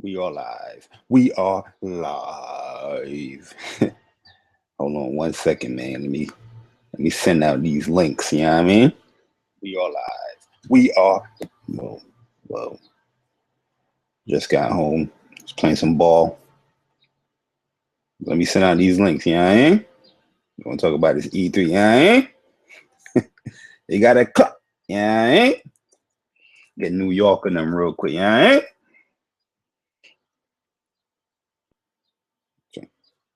We are live. We are live. Hold on 1 second, man. Let me send out these links. You know what I mean? We are live. We are. Whoa. Just got home. Was playing some ball. Let me send out these links. You know what I mean? You want to talk about this E3? You know what I mean? They got a cut. You know what I mean? Get New York in them real quick. You know what I mean?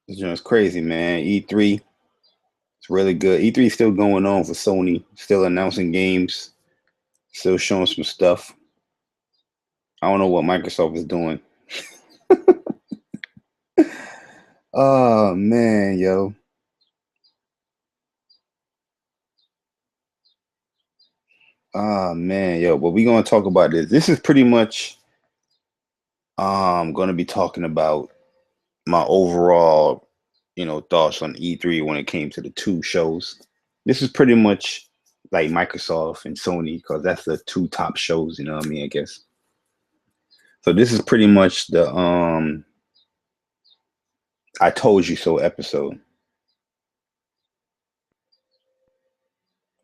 This joint's crazy, man. E3. It's really good. E3 is still going on for Sony. Still announcing games. Still showing some stuff. I don't know what Microsoft is doing. Oh man, yo. Oh man, yo. But we're gonna talk about this. This is pretty much gonna be talking about my overall, thoughts on E3 when it came to the two shows. This is pretty much like Microsoft and Sony, because that's the two top shows, you know what I mean, I guess. So this is pretty much the I told you so episode.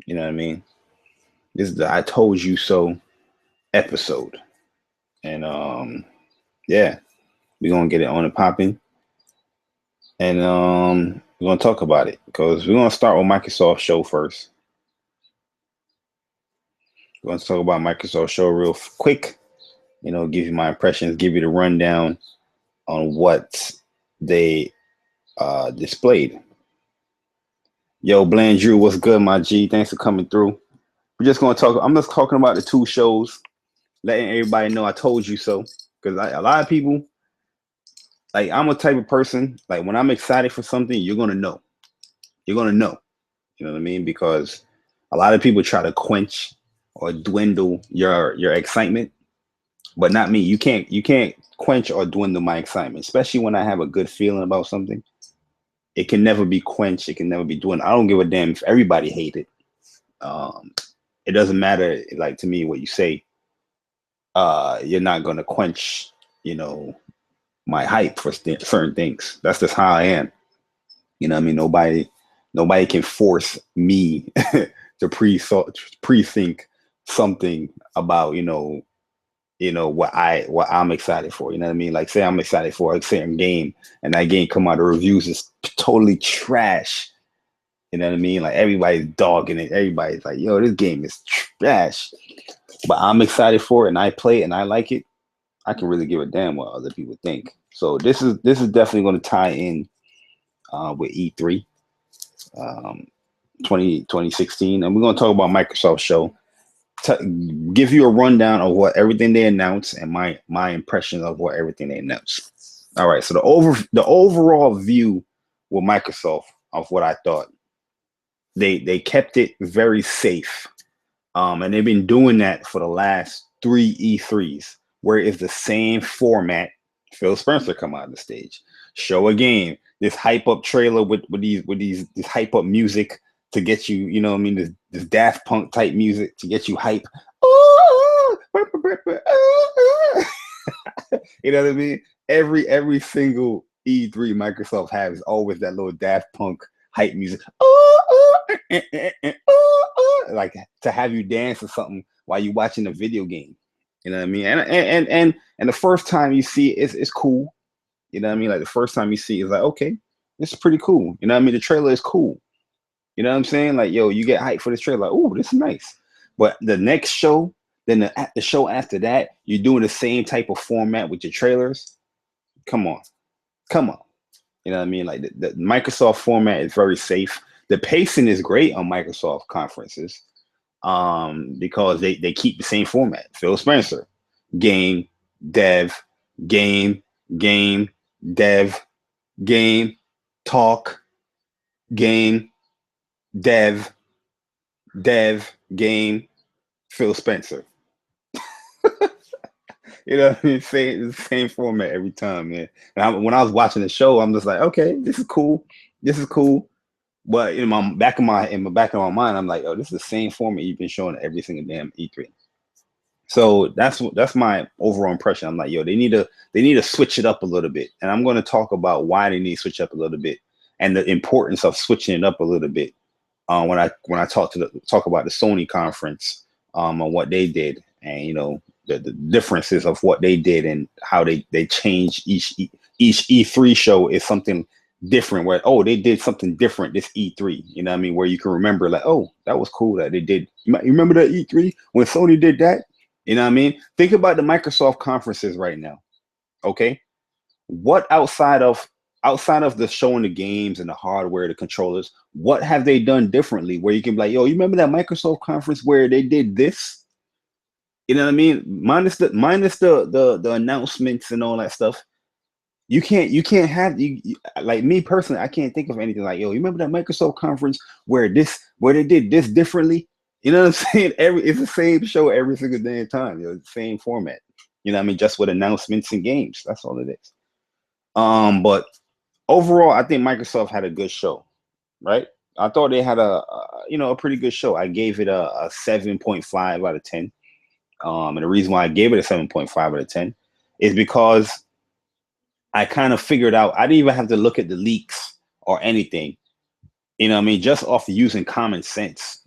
You know what I mean? This is the I told you so episode. And yeah, we're gonna get it on and popping. And we're gonna talk about it because we're gonna start with Microsoft show first. We're gonna talk about Microsoft show real quick, give you my impressions, give you the rundown on what they displayed. Yo, Bland Drew, what's good, my G? Thanks for coming through. We're just gonna talk. I'm just talking about the two shows, letting everybody know I told you so. Because a lot of people, like, I'm a type of person, like, when I'm excited for something, you're gonna know. You're gonna know. You know what I mean? Because a lot of people try to quench or dwindle your excitement, but not me. You can't quench or dwindle my excitement, especially when I have a good feeling about something. It can never be quenched. It can never be dwindled. I don't give a damn if everybody hate it. It doesn't matter, like, to me, what you say. You're not gonna quench, my hype for certain things. That's just how I am. You know what I mean? Nobody can force me to pre-think something about, what I'm excited for. You know what I mean? Like, say I'm excited for a certain game and that game come out, the reviews is totally trash. You know what I mean? Like, everybody's dogging it. Everybody's like, yo, this game is trash. But I'm excited for it and I play it and I like it. I can really give a damn what other people think. So this is definitely going to tie in with E3 2016. And we're going to talk about Microsoft show. Give you a rundown of what everything they announced and my impression of what everything they announced. All right, so the overall view with Microsoft of what I thought, they kept it very safe, and they've been doing that for the last 3 E3s, where it's the same format. Phil Spencer come out of the stage, show a game, this hype up trailer with this hype up music to get you, you know what I mean, this Daft Punk type music to get you hype. You know what I mean? Every single E3 Microsoft has always that little Daft Punk hype music. Like, to have you dance or something while you're watching a video game. You know what I mean? And the first time you see it, it's cool. You know what I mean? Like, the first time you see it, it's like, okay, this is pretty cool. You know what I mean? The trailer is cool. You know what I'm saying? Like, yo, you get hyped for this trailer. Like, oh, this is nice. But the next show, then the show after that, you're doing the same type of format with your trailers. Come on. You know what I mean? Like, the Microsoft format is very safe. The pacing is great on Microsoft conferences, because they keep the same format. Phil Spencer, game, dev, game, dev, game, talk, game, dev, game, Phil Spencer. You know what I mean? Same format every time, man. And when I was watching the show, I'm just like, okay, this is cool. But in the back of my mind, I'm like, oh, this is the same format you've been showing every single damn E3. So that's my overall impression. I'm like, yo, they need to switch it up a little bit, and I'm going to talk about why they need to switch up a little bit and the importance of switching it up a little bit. When I talk about the Sony conference, on what they did, and the differences of what they did and how they changed each E3 show is something different. Where they did something different this E3. You know what I mean? Where you can remember like, oh, that was cool that they did. You remember that E3 when Sony did that? You know what I mean? Think about the Microsoft conferences right now. Okay, what outside of the showing the games and the hardware, the controllers, what have they done differently where you can be like, yo, you remember that Microsoft conference where they did this? You know what I mean? Minus the announcements and all that stuff. You can't have like me personally, I can't think of anything like, yo, you remember that Microsoft conference where they did this differently? You know what I'm saying? It's the same show every single damn time, the same format. You know what I mean? Just with announcements and games. That's all it is. But overall, I think Microsoft had a good show, right? I thought they had a pretty good show. I gave it a 7.5 out of 10. And the reason why I gave it a 7.5 out of 10 is because I kind of figured out I didn't even have to look at the leaks or anything. You know what I mean? Just off using common sense,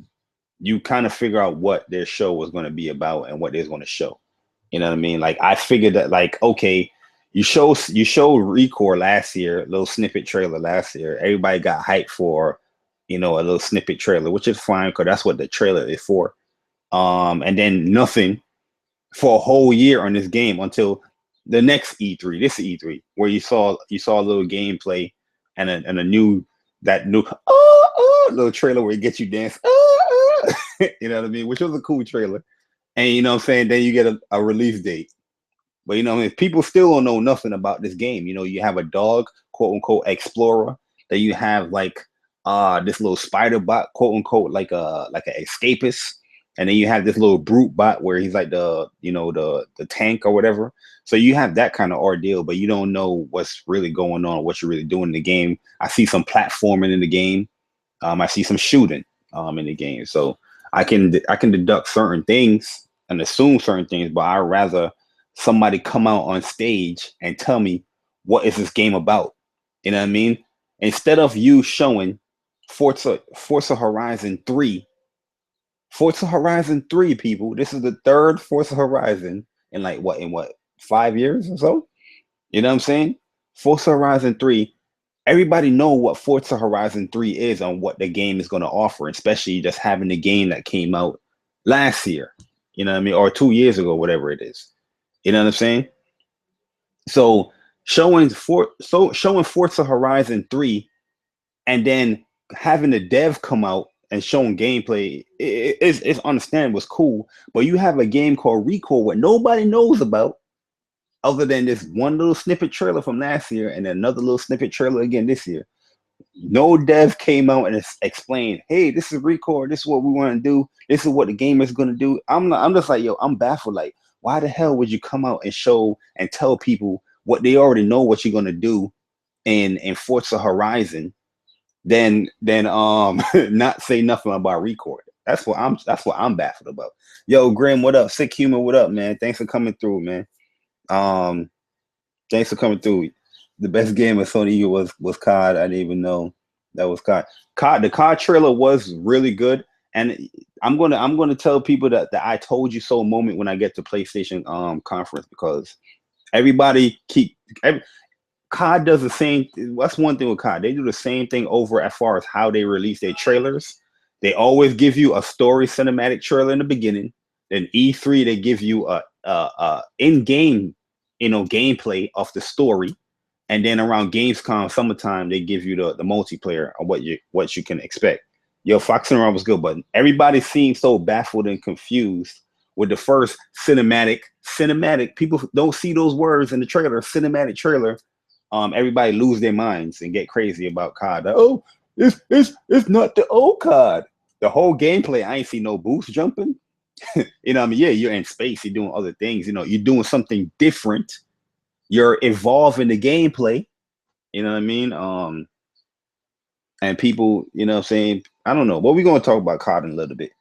you kind of figure out what their show was going to be about and what they're going to show. You know what I mean? Like I figured that like, okay, you showed Recore last year, a little snippet trailer last year. Everybody got hyped for, a little snippet trailer, which is fine because that's what the trailer is for. And then nothing for a whole year on this game until the next E3, this E3, where you saw a little gameplay and a new little trailer where it gets you dance. You know what I mean? Which was a cool trailer. And you know what I'm saying? Then you get a release date. But you know what I mean? People still don't know nothing about this game. You have a dog, quote unquote, explorer, that you have like this little spider bot, quote unquote, like an escapist. And then you have this little brute bot where he's like the tank or whatever. So you have that kind of ordeal, but you don't know what's really going on, what you're really doing in the game. I see some platforming in the game. I see some shooting in the game. So I can deduct certain things and assume certain things, but I'd rather somebody come out on stage and tell me what is this game about. You know what I mean? Instead of you showing Forza Horizon 3. Forza Horizon 3, people. This is the third Forza Horizon in like what 5 years or so? You know what I'm saying? Forza Horizon 3. Everybody know what Forza Horizon 3 is and what the game is going to offer, especially just having the game that came out last year. You know what I mean? Or 2 years ago, whatever it is. You know what I'm saying? So showing Forza Horizon 3 and then having the dev come out and showing gameplay, it's understandable, it's cool. But you have a game called Recore what nobody knows about other than this one little snippet trailer from last year and another little snippet trailer again this year. No dev came out and explained, hey, this is Recore, this is what we want to do, this is what the game is going to do. I'm just like, yo, I'm baffled. Like, why the hell would you come out and show and tell people what they already know what you're going to do in Forza Horizon, then not say nothing about Record? That's what I'm baffled about. Yo, Grim, what up? Sick Humor, what up, man? Thanks for coming through, man. Um, Thanks for coming through. The best game of Sony was COD. I didn't even know that was COD. The COD trailer was really good, and I'm gonna tell people that I told you so moment when I get to PlayStation conference, because COD does the same. That's one thing with COD. They do the same thing over as far as how they release their trailers. They always give you a story cinematic trailer in the beginning. Then E3 they give you a in-game gameplay of the story, and then around Gamescom summertime they give you the multiplayer of what you can expect. Yo, Fox and Ron was good, but everybody seems so baffled and confused with the first cinematic. People don't see those words in the trailer. Cinematic trailer. Everybody lose their minds and get crazy about COD. Like, oh, it's not the old COD. The whole gameplay, I ain't see no boost jumping. You know what I mean? Yeah, you're in space, you're doing other things, you're doing something different. You're evolving the gameplay, you know what I mean? And people, you know what I'm saying? I don't know. What we gonna talk about COD in a little bit.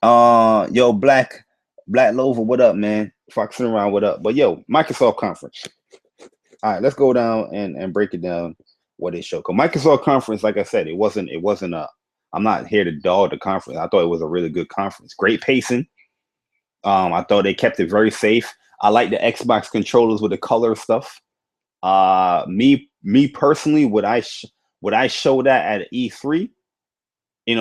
Yo, Black, Black Lover, what up, man? Foxing around, what up? But yo, Microsoft conference. All right, let's go down and break it down what it showed. Cause Microsoft conference, like I said, it wasn't a. I'm not here to dog the conference. I thought it was a really good conference. Great pacing. I thought they kept it very safe. I like the Xbox controllers with the color stuff. Me personally, would I show that at E3?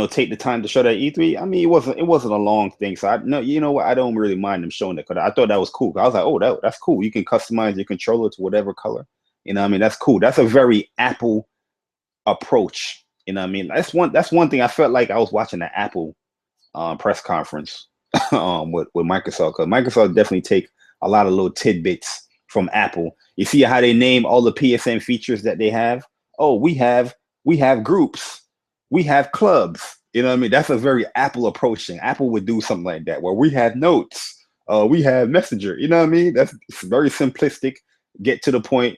Take the time to show that E3. I mean, it wasn't a long thing, so I no, you know what? I don't really mind them showing it because I thought that was cool. I was like, oh, that's cool. You can customize your controller to whatever color. I mean, that's cool. That's a very Apple approach. I mean, that's one thing I felt like I was watching the Apple press conference with Microsoft, because Microsoft definitely take a lot of little tidbits from Apple. You see how they name all the PSN features that they have. Oh, we have groups, we have clubs. You know what I mean? That's a very Apple approach thing. Apple would do something like that, where we have notes, we have Messenger. You know what I mean? It's very simplistic. Get to the point.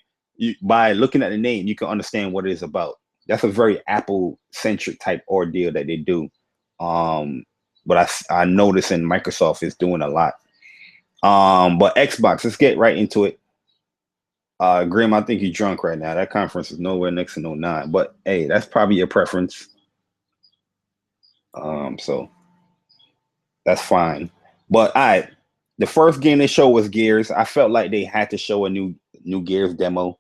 By looking at the name, you can understand what it is about. That's a very Apple centric type ordeal that they do. But I notice in Microsoft is doing a lot. But Xbox, let's get right into it. Grim, I think you're drunk right now. That conference is nowhere next to no 9. But hey, that's probably your preference. So that's fine. But the first game they showed was Gears. I felt like they had to show a new Gears demo.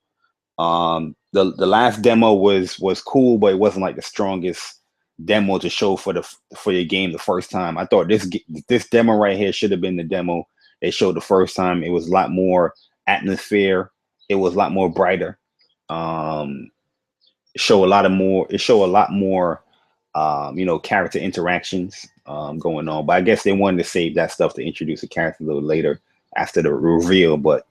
The last demo was cool, but it wasn't like the strongest demo to show for your game the first time. I thought this demo right here should have been the demo they showed the first time. It was a lot more atmosphere. It was a lot more brighter. It show a lot more character interactions going on. But I guess they wanted to save that stuff to introduce the character a little later after the reveal. But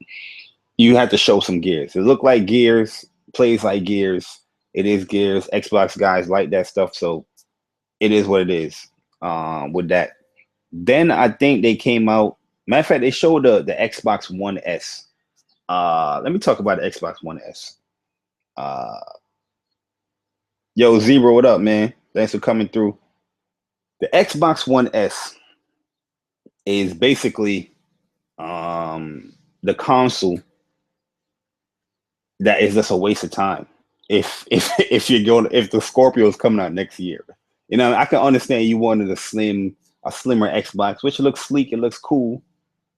you have to show some Gears. It looked like Gears, plays like Gears. It is Gears. Xbox guys like that stuff, so it is what it is. With that, then I think they came out. Matter of fact, they showed the Xbox One S. Let me talk about the Xbox One S. Yo, Zero, what up, man? Thanks for coming through. The Xbox One S is basically the console that is just a waste of time. If the Scorpio is coming out next year, I can understand you wanted a slimmer Xbox, which looks sleek, it looks cool,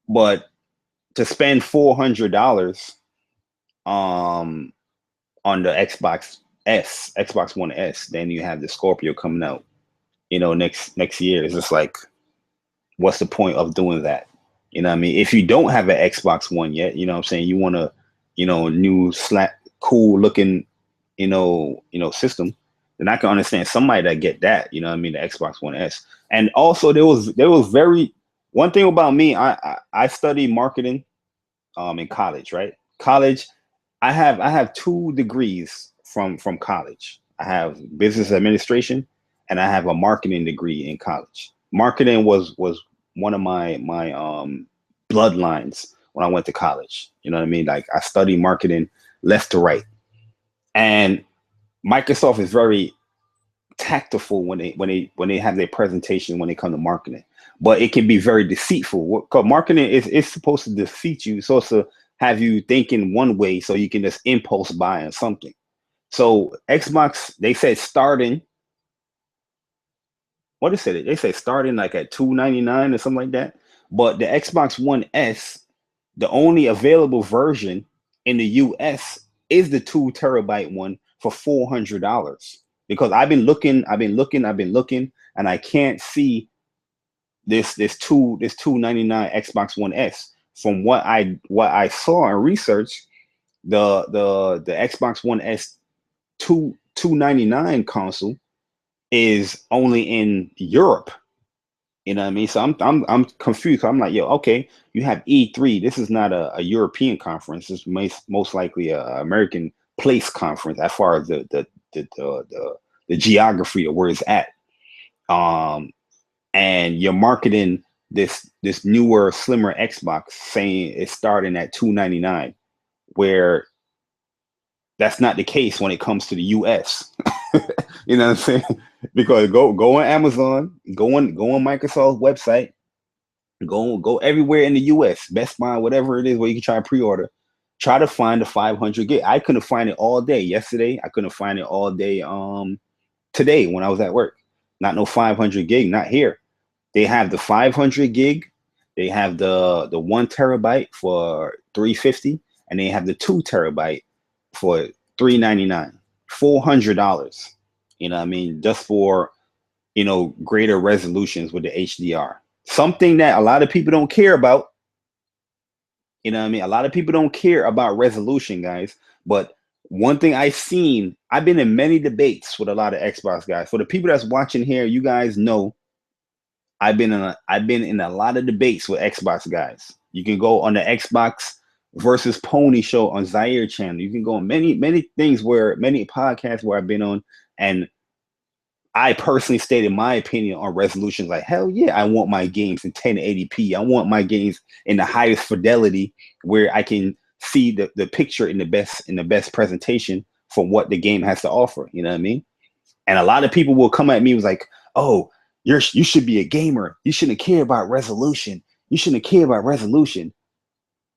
but to spend $400 on the Xbox One S, then you have the Scorpio coming out, next year. It's just like, what's the point of doing that? You know what I mean? If you don't have an Xbox One yet, you know what I'm saying, you want a, new cool looking, system, then I can understand somebody that get that, you know what I mean, the Xbox One S. And also there was one thing about me, I studied marketing in college, right? College, I have 2 degrees from college. I have business administration and I have a marketing degree in college. Marketing was one of my bloodlines when I went to college. You know what I mean? Like, I studied marketing left to right. And Microsoft is very tactful when they have their presentation when they come to marketing, but it can be very deceitful because marketing is supposed to defeat you. It's supposed to have you thinking one way so you can just impulse buy on something. So Xbox, they said starting, what is it? They say starting like at $299 or something like that. But the Xbox One S, the only available version in the US is the 2 terabyte one for $400. Because I've been looking, and I can't see this 299 Xbox One S. From what I saw in research, the Xbox One S 299 console is only in Europe. You know what I mean? So I'm confused. I'm like, yo, okay, you have E3. This is not a European conference. This is most likely a American place conference as far as the geography of where it's at. And you're marketing this newer, slimmer Xbox, saying it's starting at $299, where that's not the case when it comes to the US. You know what I'm saying? Because go on Amazon, go on Microsoft's website, Go everywhere in the US, Best Buy, whatever it is, where you can try to pre-order. Try to find the 500 gig. I couldn't find it all day yesterday. I couldn't find it all day today when I was at work. Not no 500 gig, not here. They have the 500 gig. They have the 1 terabyte for 350, and they have the 2 terabyte for 399, $400. You know what I mean? Just for, greater resolutions with the HDR. Something that a lot of people don't care about. You know what I mean? A lot of people don't care about resolution, guys. But one thing I've been in many debates with a lot of Xbox guys. For the people that's watching here, you guys know I've been in a lot of debates with Xbox guys. You can go on the Xbox versus Pony show on Zaire channel. You can go on many podcasts where I've been on, and I personally stated my opinion on resolutions. Like, hell yeah, I want my games in 1080p. I want my games in the highest fidelity where I can see the picture in the best presentation from what the game has to offer. You know what I mean? And a lot of people will come at me was like, oh, you should be a gamer. You shouldn't care about resolution. You shouldn't care about resolution.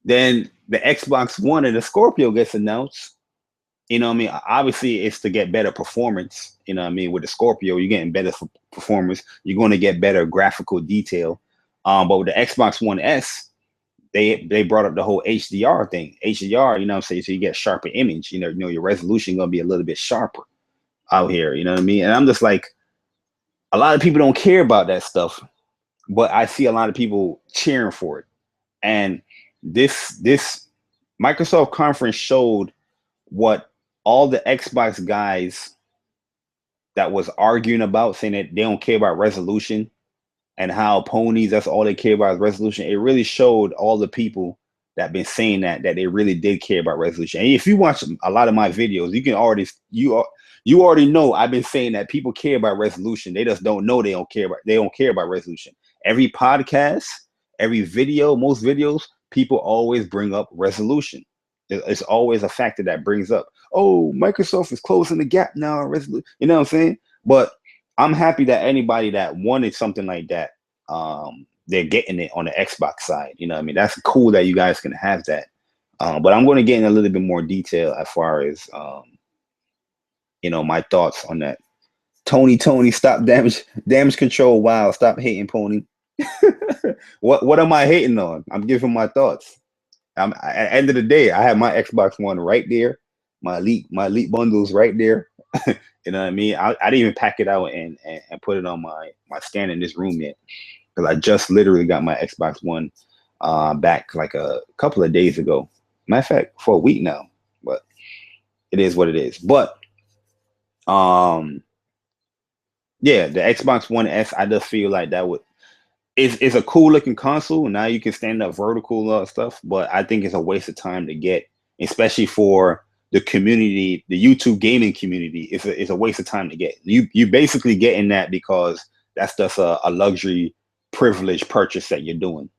Then the Xbox One and the Scorpio gets announced. You know what I mean? Obviously, it's to get better performance. You know what I mean? With the Scorpio, you're getting better performance. You're going to get better graphical detail. But with the Xbox One S, they brought up the whole HDR thing. HDR, you know what I'm saying? So you get sharper image. You know your resolution going to be a little bit sharper out here. You know what I mean? And I'm just like, a lot of people don't care about that stuff, but I see a lot of people cheering for it. And this Microsoft conference showed what all the Xbox guys that was arguing about, saying that they don't care about resolution and how ponies, that's all they care about is resolution. It really showed all the people that been saying that they really did care about resolution. And if you watch a lot of my videos, you already know I've been saying that people care about resolution. They just don't know they don't care about resolution. Every podcast, every video, most videos, people always bring up resolution. It's always a factor that brings up, oh, Microsoft is closing the gap now. You know what I'm saying? But I'm happy that anybody that wanted something like that, they're getting it on the Xbox side. You know what I mean? That's cool that you guys can have that. But I'm going to get in a little bit more detail as far as, my thoughts on that. Tony, stop damage control. Wow, stop hating, Pony. What am I hating on? I'm giving my thoughts. At the end of the day, I have my Xbox One right there, my elite bundles right there. You know what I mean? I didn't even pack it out and put it on my stand in this room yet, because I just literally got my Xbox One back like a couple of days ago. Matter of fact, for a week now. But it is what it is. But yeah, the Xbox One S, I just feel like that it's a cool looking console. Now you can stand up vertical stuff, but I think it's a waste of time to get, especially for the community, the YouTube gaming community. It's a waste of time to get. You basically getting that because that's just a luxury privilege purchase that you're doing.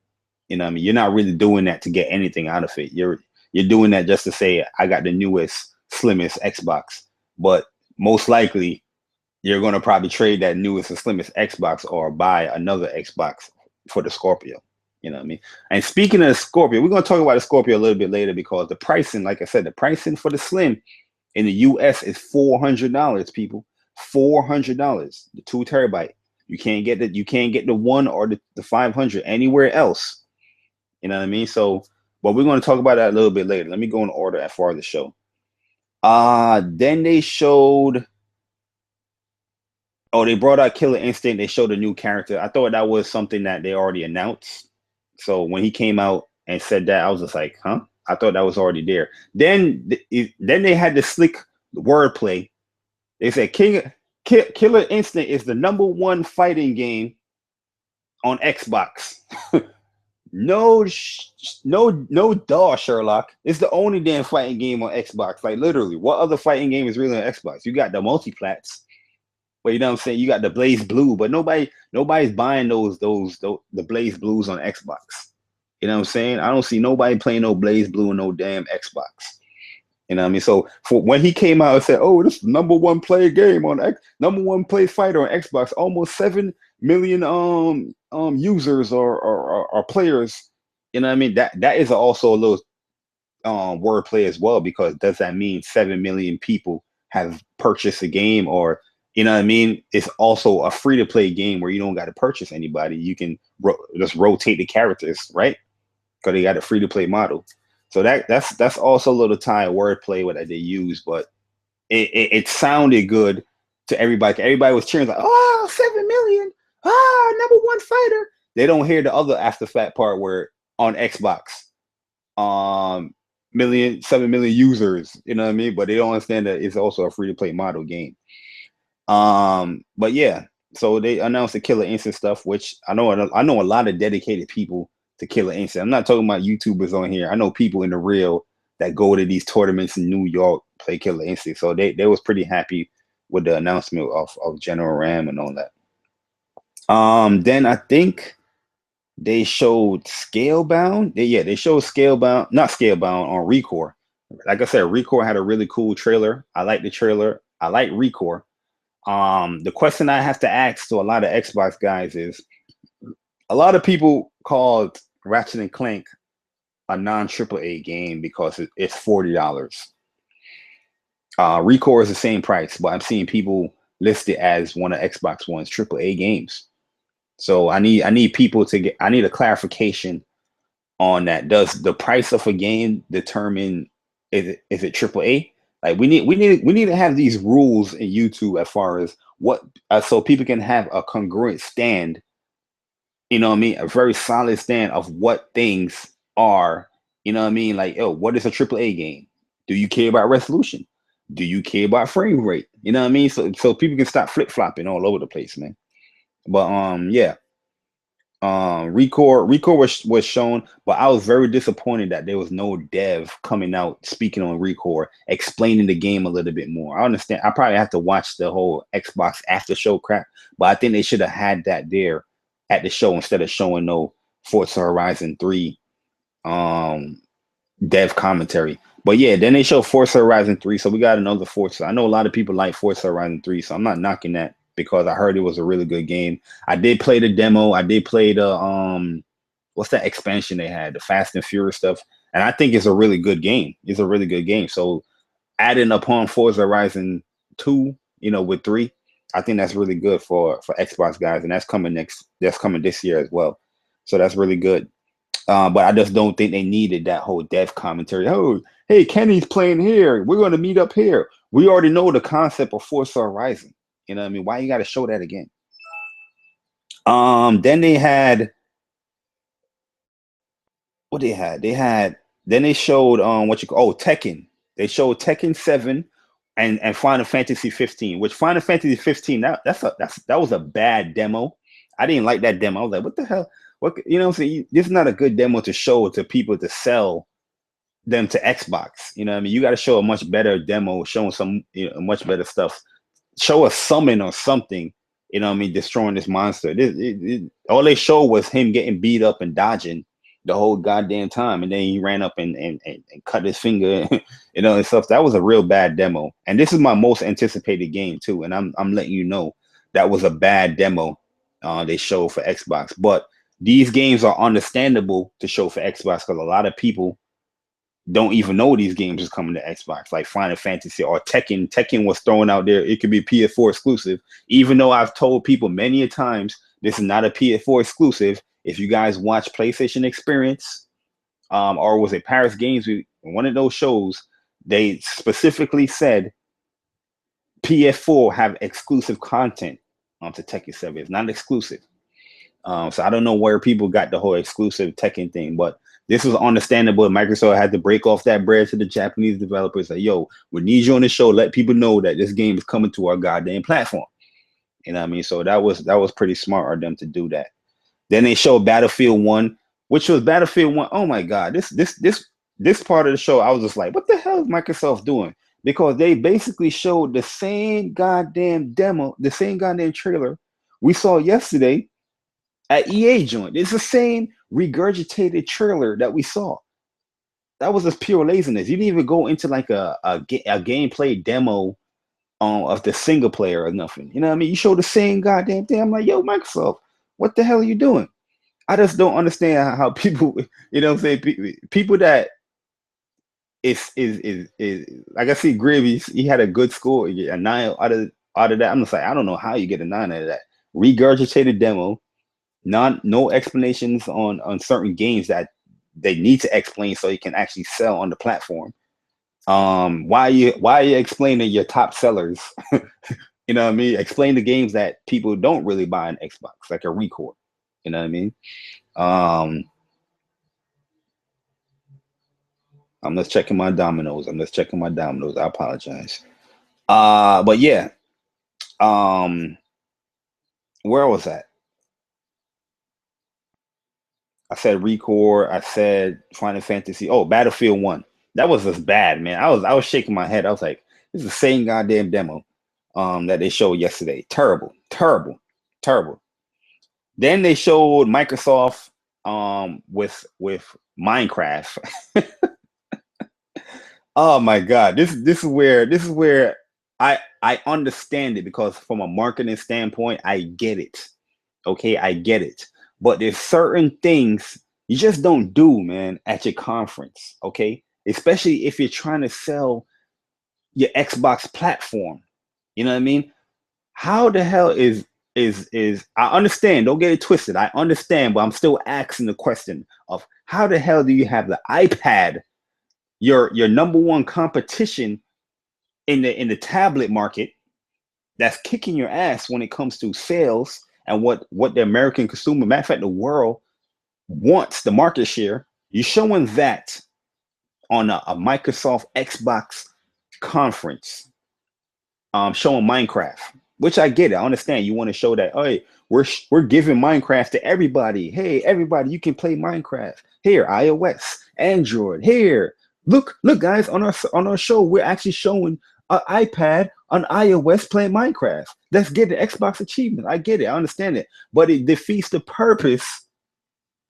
You know what I mean? You're not really doing that to get anything out of it. You're doing that just to say, I got the newest, slimmest Xbox. But most likely you're going to probably trade that newest and slimmest Xbox or buy another Xbox for the Scorpio. You know what I mean? And speaking of the Scorpio, we're going to talk about the Scorpio a little bit later, because the pricing, like I said, the pricing for the Slim in the US is $400, people. $400. The 2 terabyte. You can't get the 1 or the 500 anywhere else. You know what I mean? So, but we're going to talk about that a little bit later. Let me go in order as far as the show. Then they showed, they brought out Killer Instinct. They showed a new character. I thought that was something that they already announced. So when he came out and said that, I was just like, huh? I thought that was already there. Then they had the slick wordplay. They said Killer Instinct is the #1 fighting game on Xbox. No, duh, Sherlock. It's the only damn fighting game on Xbox. Like, literally, what other fighting game is really on Xbox? You got the multiplats, but you know what I'm saying? You got the Blaze Blue, but nobody's buying the Blaze Blues on Xbox. You know what I'm saying? I don't see nobody playing no Blaze Blue on no damn Xbox. You know what I mean? So for when he came out and said, "Oh, this is #1 play game on #1 play fighter on Xbox," almost million users or players. You know what I mean? That is also a little wordplay as well, because does that mean 7 million people have purchased a game? Or you know what I mean, it's also a free to play game where you don't got to purchase anybody, you can just rotate the characters, right? Because they got a free to play model. So that's also a little tie of wordplay what they use, but it sounded good to everybody. Everybody was cheering like, oh, 7 million, number one fighter. They don't hear the other after fact part where on Xbox, um 7 million users, you know what I mean? But they don't understand that it's also a free to play model game. But yeah, so they announced the Killer Instinct stuff, which I know a lot of dedicated people to Killer Instinct. I'm not talking about YouTubers on here. I know people in the real that go to these tournaments in New York play Killer Instinct. So they was pretty happy with the announcement of General Ram and all that. Then I think they showed Scalebound. They showed Scalebound, not Scalebound, on Recore. Like I said, Recore had a really cool trailer. I like the trailer. I like Recore. The question I have to ask to a lot of Xbox guys is, a lot of people called Ratchet and Clank a non-AAA game because it's $40. Recore is the same price, but I'm seeing people list it as one of Xbox One's AAA games. So I need people to get. I need a clarification on that. Does the price of a game determine is it AAA? Like we need to have these rules in YouTube as far as what so people can have a congruent stand. You know what I mean? A very solid stand of what things are. You know what I mean? Like, oh, what is a AAA game? Do you care about resolution? Do you care about frame rate? You know what I mean? So people can stop flip flopping all over the place, man. But yeah. Recore was shown, but I was very disappointed that there was no dev coming out speaking on Recore, explaining the game a little bit more. I understand. I probably have to watch the whole Xbox after show crap, but I think they should have had that there at the show instead of showing no Forza Horizon 3 dev commentary. But yeah, then they show Forza Horizon 3, so we got another Forza. I know a lot of people like Forza Horizon 3, so I'm not knocking that because I heard it was a really good game. I did play the demo. I did play the what's that expansion they had, the Fast and Furious stuff, and I think it's a really good game. It's a really good game. So adding upon Forza Horizon 2, you know, with 3, I think that's really good for Xbox guys, and that's coming this year as well. So that's really good. But I just don't think they needed that whole dev commentary. Oh, hey, Kenny's playing here. We're going to meet up here. We already know the concept of Forza Horizon. You know what I mean? Why you got to show that again? Then they had what they had. Then they showed Tekken. They showed Tekken 7 and Final Fantasy 15. Which Final Fantasy 15 that was a bad demo. I didn't like that demo. I was like, what the hell? What, you know what I'm saying? This is not a good demo to show to people to sell them to Xbox. You know what I mean? You got to show a much better demo, showing some much better stuff. Show a summon or something. You know what I mean? Destroying this monster. All they showed was him getting beat up and dodging the whole goddamn time, and then he ran up and cut his finger, you know, and stuff. That was a real bad demo. And this is my most anticipated game too. And I'm letting you know that was a bad demo they showed for Xbox. But these games are understandable to show for Xbox because a lot of people don't even know these games is coming to Xbox, like Final Fantasy or Tekken. Tekken was thrown out there. It could be PS4 exclusive, even though I've told people many a times this is not a PS4 exclusive. If you guys watch PlayStation Experience, or was it Paris Games, one of those shows, they specifically said PS4 have exclusive content onto Tekken 7. It's not exclusive. So I don't know where people got the whole exclusive Tekken thing, but this was understandable. Microsoft had to break off that bread to the Japanese developers. Like, yo, we need you on the show. Let people know that this game is coming to our goddamn platform. You know what I mean? So that was pretty smart of them to do that. Then they showed Battlefield 1, which was Battlefield 1. Oh my God, this part of the show, I was just like, what the hell is Microsoft doing? Because they basically showed the same goddamn demo, the same goddamn trailer we saw yesterday at EA joint. It's the same regurgitated trailer that we saw. That was just pure laziness. You didn't even go into like a gameplay demo of the single player or nothing. You know what I mean? You show the same goddamn thing. I'm like, yo, Microsoft, what the hell are you doing? I just don't understand how people, you know what I'm saying? People that is like I see Gravy, he had a good score, a 9 out of that. I'm just like, I don't know how you get a 9 out of that. Regurgitated demo, no explanations on certain games that they need to explain so you can actually sell on the platform. Why are you explaining your top sellers? You know what I mean? Explain the games that people don't really buy on Xbox, like a Record. You know what I mean? I'm just checking my dominoes. I apologize. But yeah. Where was that? I said Record. I said Final Fantasy. Oh, Battlefield 1. That was just bad, man. I was shaking my head. I was like, this is the same goddamn demo that they showed yesterday. Terrible, terrible, terrible. Then they showed Microsoft with Minecraft. Oh my God. This is where I understand it, because from a marketing standpoint, I get it. Okay, I get it. But there's certain things you just don't do, man, at your conference. Okay. Especially if you're trying to sell your Xbox platform. You know what I mean? How the hell is I understand, don't get it twisted. I understand, but I'm still asking the question of how the hell do you have the iPad, your number one competition in the tablet market, that's kicking your ass when it comes to sales and what the American consumer, matter of fact, the world wants, the market share. You're showing that on a Microsoft Xbox conference, showing Minecraft, which I get it. I understand you want to show that, hey, we're giving Minecraft to everybody. Hey, everybody, you can play Minecraft. Here, iOS, Android. Here, look, guys, on our show, we're actually showing an iPad on iOS playing Minecraft. Let's get the Xbox achievement. I get it. I understand it. But it defeats the purpose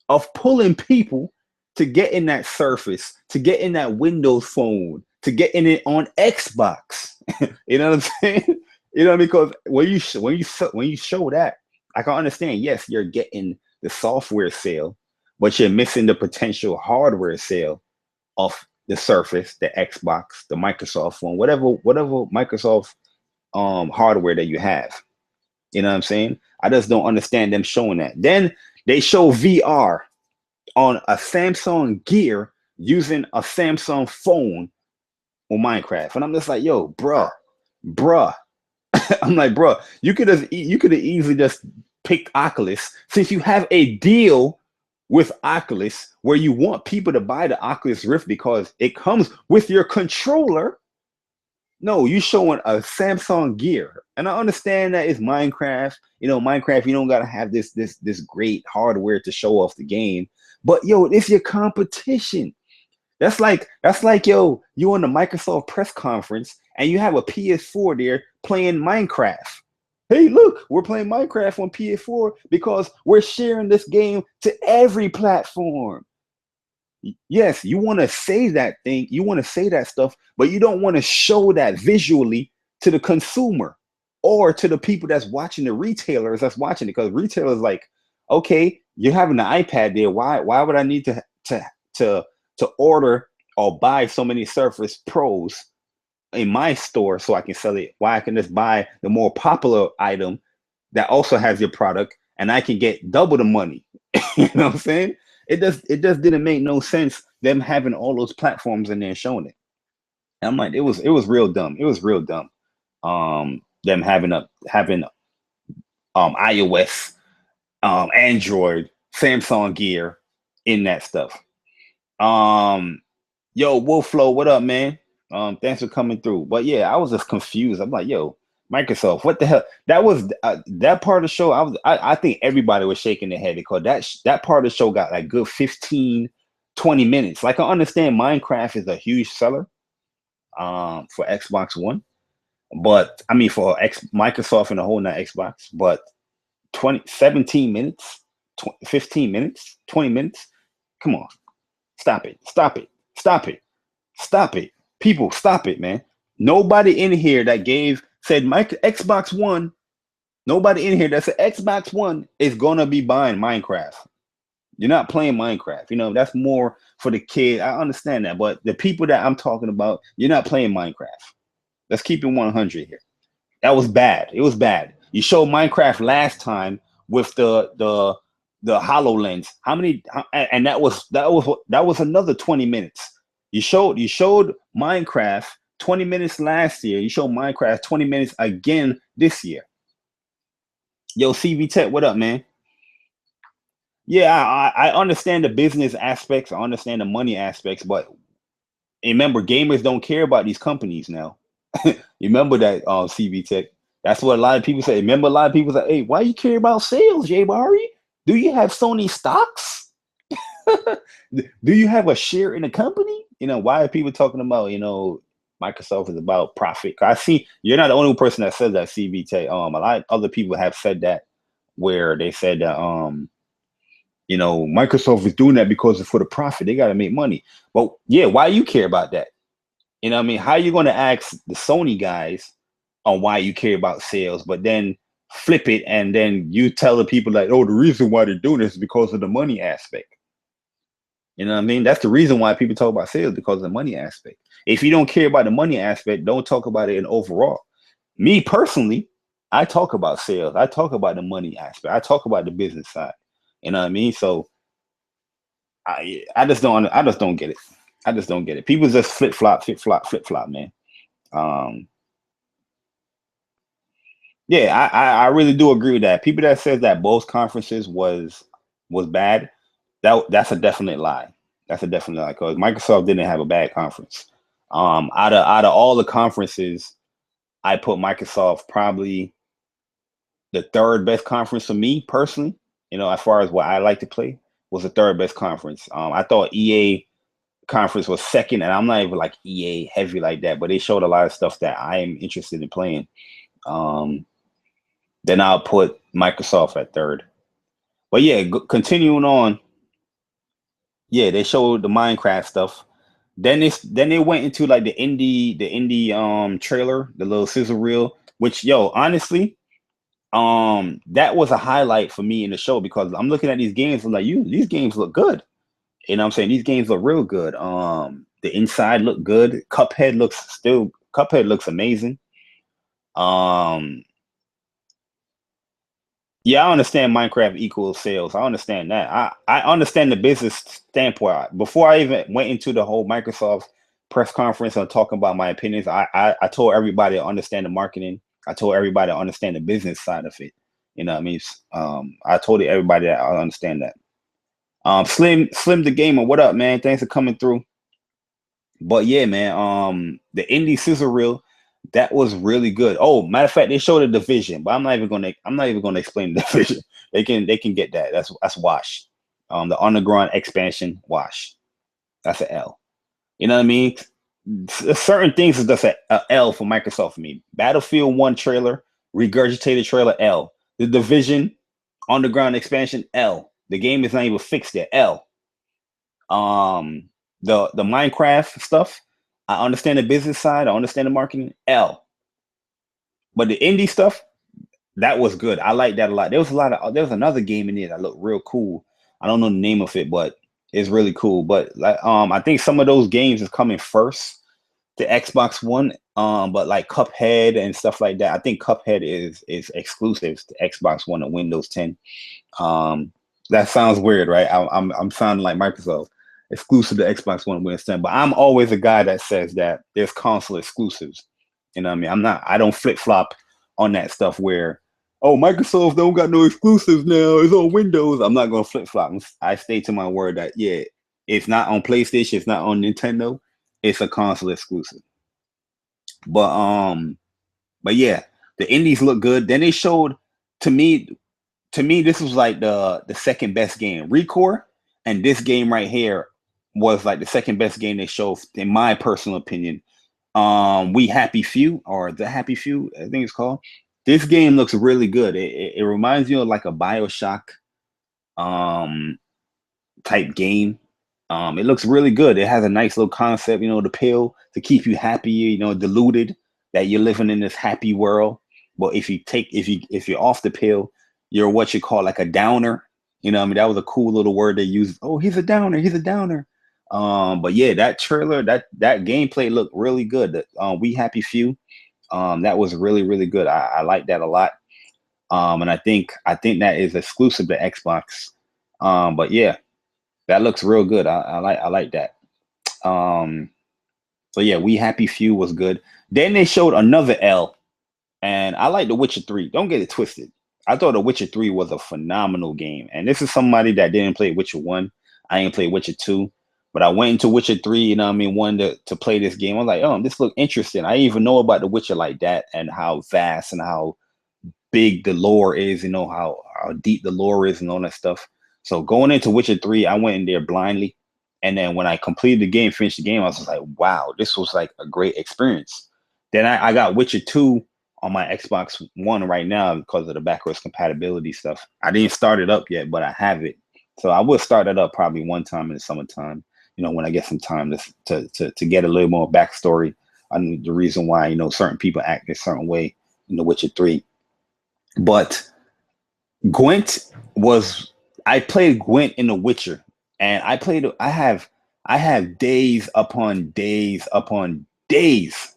of pulling people to get in that Surface, to get in that Windows phone, to get in it on Xbox. You know what I'm saying? You know, because when you show that, I can understand. Yes, you're getting the software sale, but you're missing the potential hardware sale of the Surface, the Xbox, the Microsoft phone, whatever Microsoft hardware that you have. You know what I'm saying? I just don't understand them showing that. Then they show VR on a Samsung Gear using a Samsung phone on Minecraft, and I'm just like, yo, bruh. I'm like, bruh, you could have easily just picked Oculus, since you have a deal with Oculus where you want people to buy the Oculus Rift because it comes with your controller. No, you showing a Samsung Gear, and I understand that it's Minecraft. You know, Minecraft, you don't gotta have this great hardware to show off the game, but yo, it's your competition. That's like yo, you on the Microsoft press conference and you have a PS4 there playing Minecraft. Hey, look, we're playing Minecraft on PS4 because we're sharing this game to every platform. Yes, you want to say that thing, you want to say that stuff, but you don't want to show that visually to the consumer or to the people that's watching, the retailers that's watching it. Because retailers like, okay, you're having an iPad there. Why would I need to order or buy so many Surface Pros in my store so I can sell it? Why I can just buy the more popular item that also has your product and I can get double the money. You know what I'm saying? It just didn't make no sense them having all those platforms in there showing it. And I'm like, it was real dumb. It was real dumb. Them having iOS, Android, Samsung Gear in that stuff. Yo, Wolflow, what up, man? Thanks for coming through. But yeah, I was just confused. I'm like, yo, Microsoft, what the hell? That was that part of the show. I think everybody was shaking their head because that part of the show got like good 15, 20 minutes. Like, I understand Minecraft is a huge seller for Xbox One, but I mean for Microsoft and the whole, not Xbox, but 17 minutes, 15 minutes, 20 minutes. Come on. Stop it. Stop it. Stop it. Stop it. People, stop it, man. Nobody in here that gave said Xbox One. Nobody in here that said Xbox One is gonna be buying Minecraft. You're not playing Minecraft. You know, that's more for the kid. I understand that, but the people that I'm talking about, you're not playing Minecraft. Let's keep it 100 here. That was bad. It was bad. You showed Minecraft last time with the HoloLens. How many? And that was another 20 minutes. You showed Minecraft 20 minutes last year. You showed Minecraft 20 minutes again this year. Yo, CV Tech, what up, man? Yeah, I understand the business aspects. I understand the money aspects, but remember, gamers don't care about these companies now. You remember that, CV Tech? That's what a lot of people say. Remember, a lot of people say, "Hey, why you care about sales, Jay Barry? Do you have Sony stocks? Do you have a share in the company? You know, why are people talking about, Microsoft is about profit? 'Cause I see you're not the only person that says that, CV Tech. A lot of other people have said that, where they said that, Microsoft is doing that because it's for the profit. They got to make money. But yeah, why you care about that? You know what I mean? How are you going to ask the Sony guys on why you care about sales, but then flip it and then you tell the people like, oh, the reason why they're doing this is because of the money aspect. You know what I mean? That's the reason why people talk about sales, because of the money aspect. If you don't care about the money aspect, don't talk about it in overall. Me personally, I talk about sales. I talk about the money aspect. I talk about the business side. You know what I mean? So I just don't get it. I just don't get it. People just flip flop, man. Um, yeah, I really do agree with that. People that says that both conferences was bad, that's a definite lie. That's a definite lie, because Microsoft didn't have a bad conference. Out of all the conferences, I put Microsoft probably the third best conference for me personally. As far as what I like to play, was the third best conference. I thought EA conference was second, and I'm not even like EA heavy like that, but they showed a lot of stuff that I am interested in playing. Um, then I'll put Microsoft at third. But yeah, continuing on, yeah, they showed the Minecraft stuff. Then they went into like the indie trailer, the little sizzle reel, which, yo, honestly, that was a highlight for me in the show, because I'm looking at these games and like, these games look good. You know what I'm saying? These games look real good. The inside look good. Cuphead looks amazing. Um, yeah, I understand Minecraft equals sales. I understand that. I understand the business standpoint. Before I even went into the whole Microsoft press conference and talking about my opinions, I told everybody to understand the marketing. I told everybody to understand the business side of it. You know what I mean? I told everybody that I understand that. Slim the gamer, what up, man? Thanks for coming through. But yeah, man, the indie scissor reel, that was really good. Oh, matter of fact, they showed a division, but I'm not even gonna explain the division. They can get that. That's wash. The underground expansion wash. That's an L. You know what I mean? Certain things is just a L for Microsoft for me. Battlefield 1 trailer, regurgitated trailer, L. The division underground expansion, L. The game is not even fixed yet, L. Um, the Minecraft stuff, I understand the business side, I understand the marketing, L. But the indie stuff, that was good. I like that a lot. There was another game in there that looked real cool. I don't know the name of it, but it's really cool. But like, I think some of those games is coming first to Xbox One. But like Cuphead and stuff like that, I think Cuphead is exclusive to Xbox One and Windows 10. Um, that sounds weird, right? I'm sounding like Microsoft, exclusive to Xbox One and Windows 10. But I'm always a guy that says that there's console exclusives. You know what I mean? I don't flip flop on that stuff where, oh, Microsoft don't got no exclusives now. It's on Windows. I'm not gonna flip flop. I stay to my word that, yeah, it's not on PlayStation, it's not on Nintendo. It's a console exclusive. But but yeah, the indies look good. Then they showed, to me, this was like the second best game. Recore and this game right here was like the second best game they showed, in my personal opinion. We Happy Few, or The Happy Few, I think it's called. This game looks really good. It reminds you of like a BioShock um type game. It looks really good. It has a nice little concept, the pill to keep you happy, deluded. that you're living in this happy world. But if you're off the pill, you're what you call like a downer. You know what I mean? That was a cool little word they used. Oh, he's a downer. He's a downer. But yeah, that trailer, that gameplay looked really good. We Happy Few, that was really, really good. I like that a lot. And I think that is exclusive to Xbox. But yeah, that looks real good. I like that. Um, so yeah, We Happy Few was good. Then they showed another L, and I like The Witcher 3. Don't get it twisted. I thought The Witcher 3 was a phenomenal game. And this is somebody that didn't play Witcher 1. I ain't played Witcher 2. But I went into Witcher 3, you know what I mean, wanted to play this game. I was like, oh, this look interesting. I didn't even know about The Witcher like that and how vast and how big the lore is, you know, how deep the lore is and all that stuff. So going into Witcher 3, I went in there blindly. And then when I completed the game, finished the game, I was just like, wow, this was like a great experience. Then I got Witcher 2 on my Xbox One right now because of the backwards compatibility stuff. I didn't start it up yet, but I have it. So I will start it up probably one time in the summertime, you know, when I get some time to get a little more backstory on the reason why, you know, certain people act a certain way in The Witcher 3. But Gwent was I played Gwent in The Witcher, and I have days upon days upon days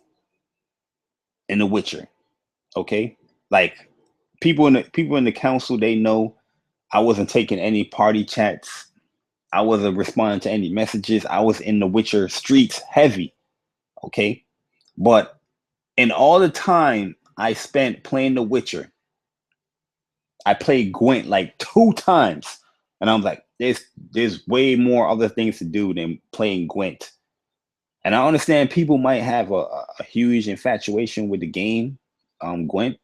in The Witcher. Okay, like people in the council, they know I wasn't taking any party chats. I wasn't responding to any messages. I was in The Witcher streets heavy. Okay, but in all the time I spent playing The Witcher, I played Gwent like 2 times, and I'm like, there's way more other things to do than playing Gwent. And I understand people might have a huge infatuation with the game, Gwent,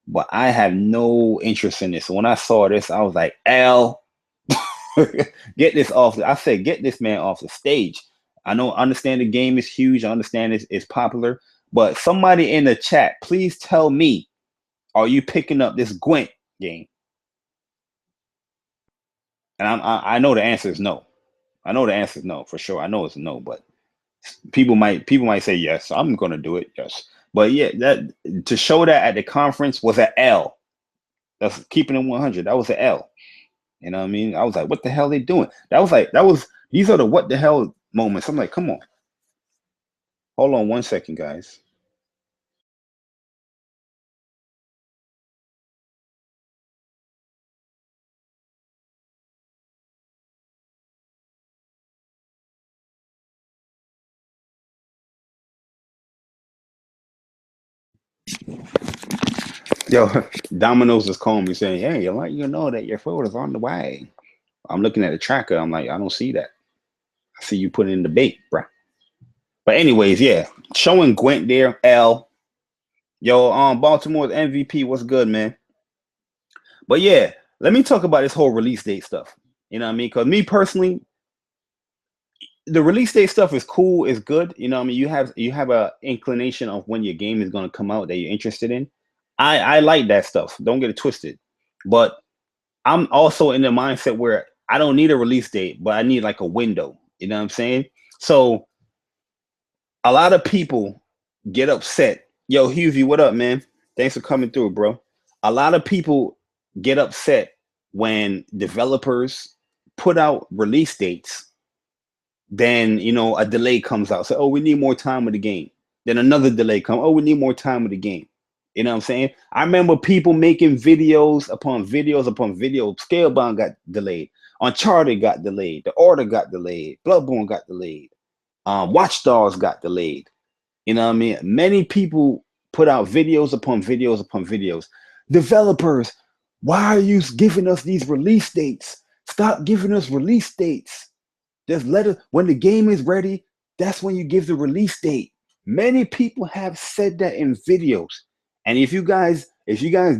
but I have no interest in this. So when I saw this, I was like, L, get this off. I said, get this man off the stage. Understand the game is huge. I understand it's popular, but somebody in the chat, please tell me, are you picking up this Gwent game? And I know the answer is no. I know the answer is no for sure. I know it's no, but people might say yes. So I'm gonna do it. Yes, but yeah, that to show that at the conference was an L. That's keeping it 100. That was an L. You know what I mean? I was like, what the hell are they doing? These are the what the hell moments. I'm like, come on, hold on 1 second, guys. Yo, Domino's is calling me saying, hey, I want you to know that your food is on the way. I'm looking at the tracker. I'm like, I don't see that. I see you putting in the bait, bruh. But anyways, yeah, showing Gwent there, L. Yo, Baltimore's MVP. What's good, man? But yeah, let me talk about this whole release date stuff. You know what I mean? Because me personally, the release date stuff is cool, is good. You know what I mean? You have a inclination of when your game is gonna come out that you're interested in. I like that stuff. Don't get it twisted. But I'm also in the mindset where I don't need a release date, but I need like a window. You know what I'm saying? So a lot of people get upset. Yo, Husey, what up, man? Thanks for coming through, bro. A lot of people get upset when developers put out release dates, then you know a delay comes out. So, oh, we need more time with the game. Then another delay comes. Oh, we need more time with the game. You know what I'm saying? I remember people making videos upon videos upon videos. Scalebound got delayed. Uncharted got delayed. The Order got delayed. Bloodborne got delayed. Watch Dogs got delayed. You know what I mean? Many people put out videos upon videos upon videos. Developers, why are you giving us these release dates? Stop giving us release dates. Just let us, when the game is ready, that's when you give the release date. Many people have said that in videos. And if you guys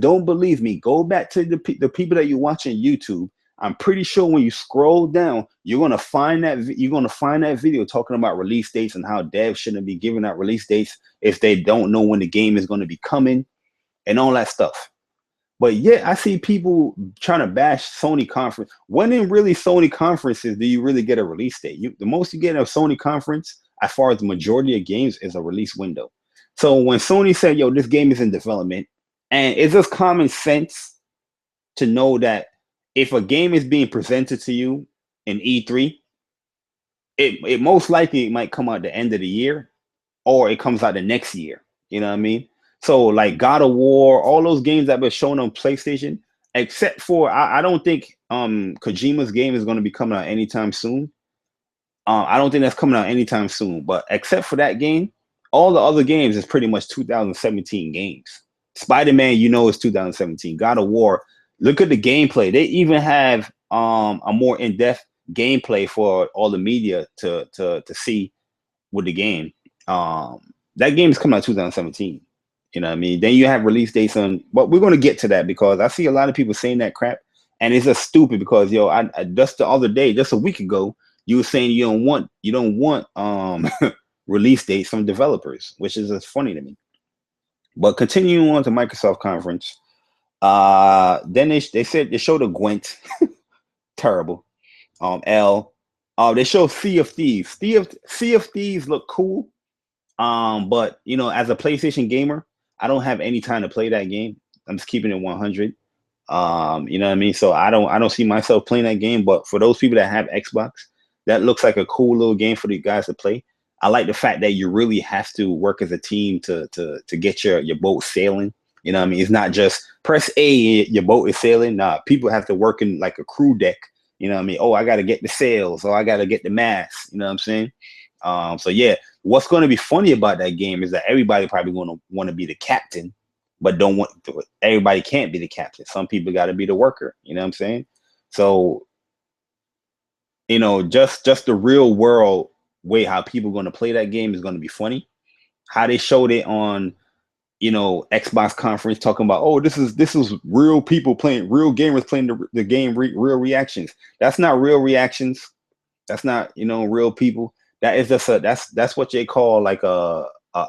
don't believe me, go back to the people that you watch on YouTube. I'm pretty sure when you scroll down, you're gonna find that video talking about release dates and how devs shouldn't be giving out release dates if they don't know when the game is going to be coming and all that stuff. But yeah, I see people trying to bash Sony conference. When in really Sony conferences do you really get a release date? The most you get in a Sony conference, as far as the majority of games, is a release window. So when Sony said, "Yo, this game is in development," and it's just common sense to know that if a game is being presented to you in E3, it most likely might come out the end of the year or it comes out the next year. You know what I mean? So like God of War, all those games that were shown on PlayStation, except for I don't think Kojima's game is going to be coming out anytime soon. I don't think that's coming out anytime soon. But except for that game, all the other games is pretty much 2017 games. Spider-Man, you know, is 2017. God of War, look at the gameplay. They even have a more in-depth gameplay for all the media to see with the game. That game is coming out 2017. You know what I mean? Then you have release dates on, but we're going to get to that because I see a lot of people saying that crap, and it's just stupid because yo, I just the other day, just a week ago, you were saying you don't want release dates from developers, which is just funny to me. But continuing on to Microsoft conference, then they said they showed a Gwent, terrible. L, they show Sea of Thieves. Sea of Thieves look cool. But you know, as a PlayStation gamer, I don't have any time to play that game. I'm just keeping it 100. You know what I mean? So I don't see myself playing that game. But for those people that have Xbox, that looks like a cool little game for the guys to play. I like the fact that you really have to work as a team to get your boat sailing. You know what I mean? It's not just press A, your boat is sailing. Nah, people have to work in like a crew deck. You know what I mean? Oh, I got to get the sails. Oh, I got to get the mast. You know what I'm saying? So yeah, what's going to be funny about that game is that everybody probably going to want to be the captain, but don't want to. Everybody can't be the captain. Some people got to be the worker. You know what I'm saying? So, you know, just the real world way how people are going to play that game is going to be funny. How they showed it on, you know, Xbox conference talking about, oh, this is real people playing, real gamers playing the game, real reactions. That's not real reactions. That's not, you know, real people. That is just that's what they call like a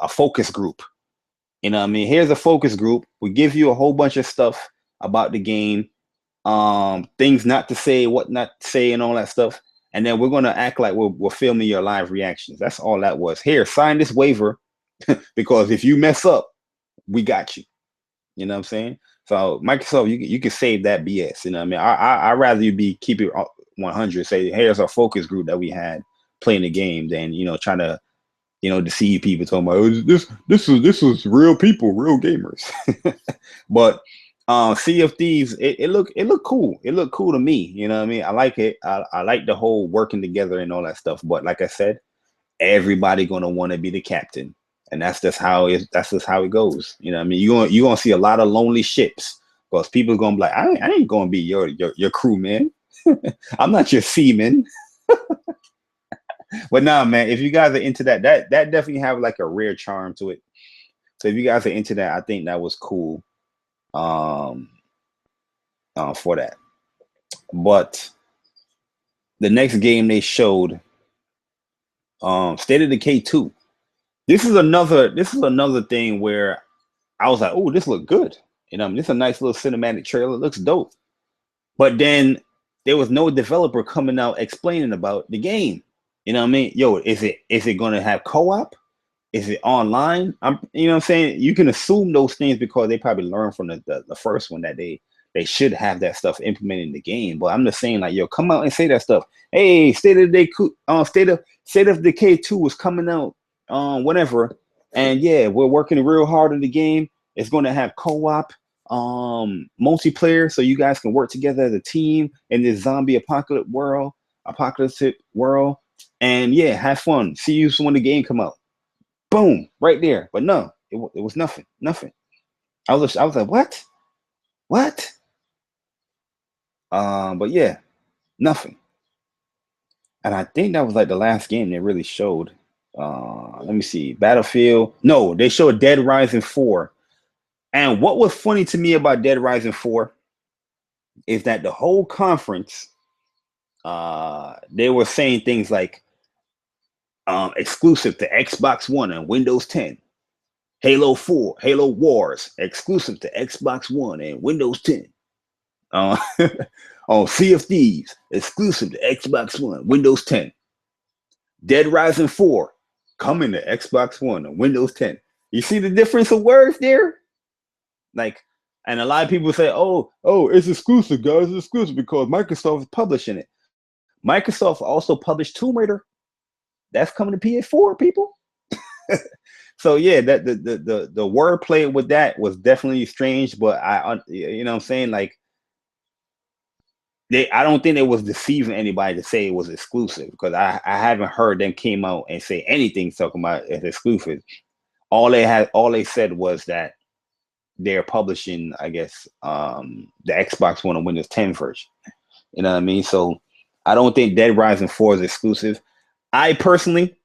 focus group. You know what I mean? Here's a focus group. We give you a whole bunch of stuff about the game, things not to say, what not to say, and all that stuff. And then we're gonna act like we're filming your live reactions. That's all that was. Here, sign this waiver because if you mess up, we got you. You know what I'm saying? So Microsoft, you can save that BS. You know what I mean? I rather you keep it 100. Say here's our focus group that we had playing the game than, you know, trying to, you know, deceive people talking about, oh, this was real people, real gamers. But Sea of Thieves, it looked cool. It looked cool to me. You know what I mean? I like it. I like the whole working together and all that stuff. But like I said, everybody gonna want to be the captain, and that's just how it goes. You know what I mean? You're gonna see a lot of lonely ships because people are gonna be like, I ain't gonna be your crew, man. I'm not your seaman. But nah, man, if you guys are into that definitely have like a rare charm to it. So if you guys are into that, I think that was cool. Um, for that. But the next game they showed, State of Decay 2. This is another thing where I was like, oh, this look good. You know, I mean, this is a nice little cinematic trailer. It looks dope. But then there was no developer coming out explaining about the game. You know what I mean? Yo, is it going to have co-op? Is it online? You know what I'm saying? You can assume those things because they probably learned from the first one that they should have that stuff implemented in the game. But I'm just saying, like, yo, come out and say that stuff. Hey, State of Decay 2 is coming out whatever. And yeah, we're working real hard in the game. It's going to have co-op multiplayer, so you guys can work together as a team in this zombie apocalyptic world. And yeah, have fun. See you when the game come out. Boom, right there. But no, it was nothing. I was like, what? But yeah, nothing. And I think that was like the last game they really showed. Let me see, Battlefield. No, they showed Dead Rising 4. And what was funny to me about Dead Rising 4 is that the whole conference, they were saying things like exclusive to Xbox One and Windows 10. Halo 4, Halo Wars, exclusive to Xbox One and Windows 10. On Sea of Thieves, exclusive to Xbox One, Windows 10. Dead Rising 4, coming to Xbox One and Windows 10. You see the difference of words there? Like, and a lot of people say, oh, it's exclusive, guys. It's exclusive because Microsoft is publishing it. Microsoft also published Tomb Raider. That's coming to PS4, people. So yeah, that the wordplay with that was definitely strange, but you know what I'm saying, like, I don't think it was deceiving anybody to say it was exclusive, because I haven't heard them came out and say anything talking about it's exclusive. All they said was that they're publishing, I guess, the Xbox One and Windows 10 version. You know what I mean? So I don't think Dead Rising 4 is exclusive. I personally,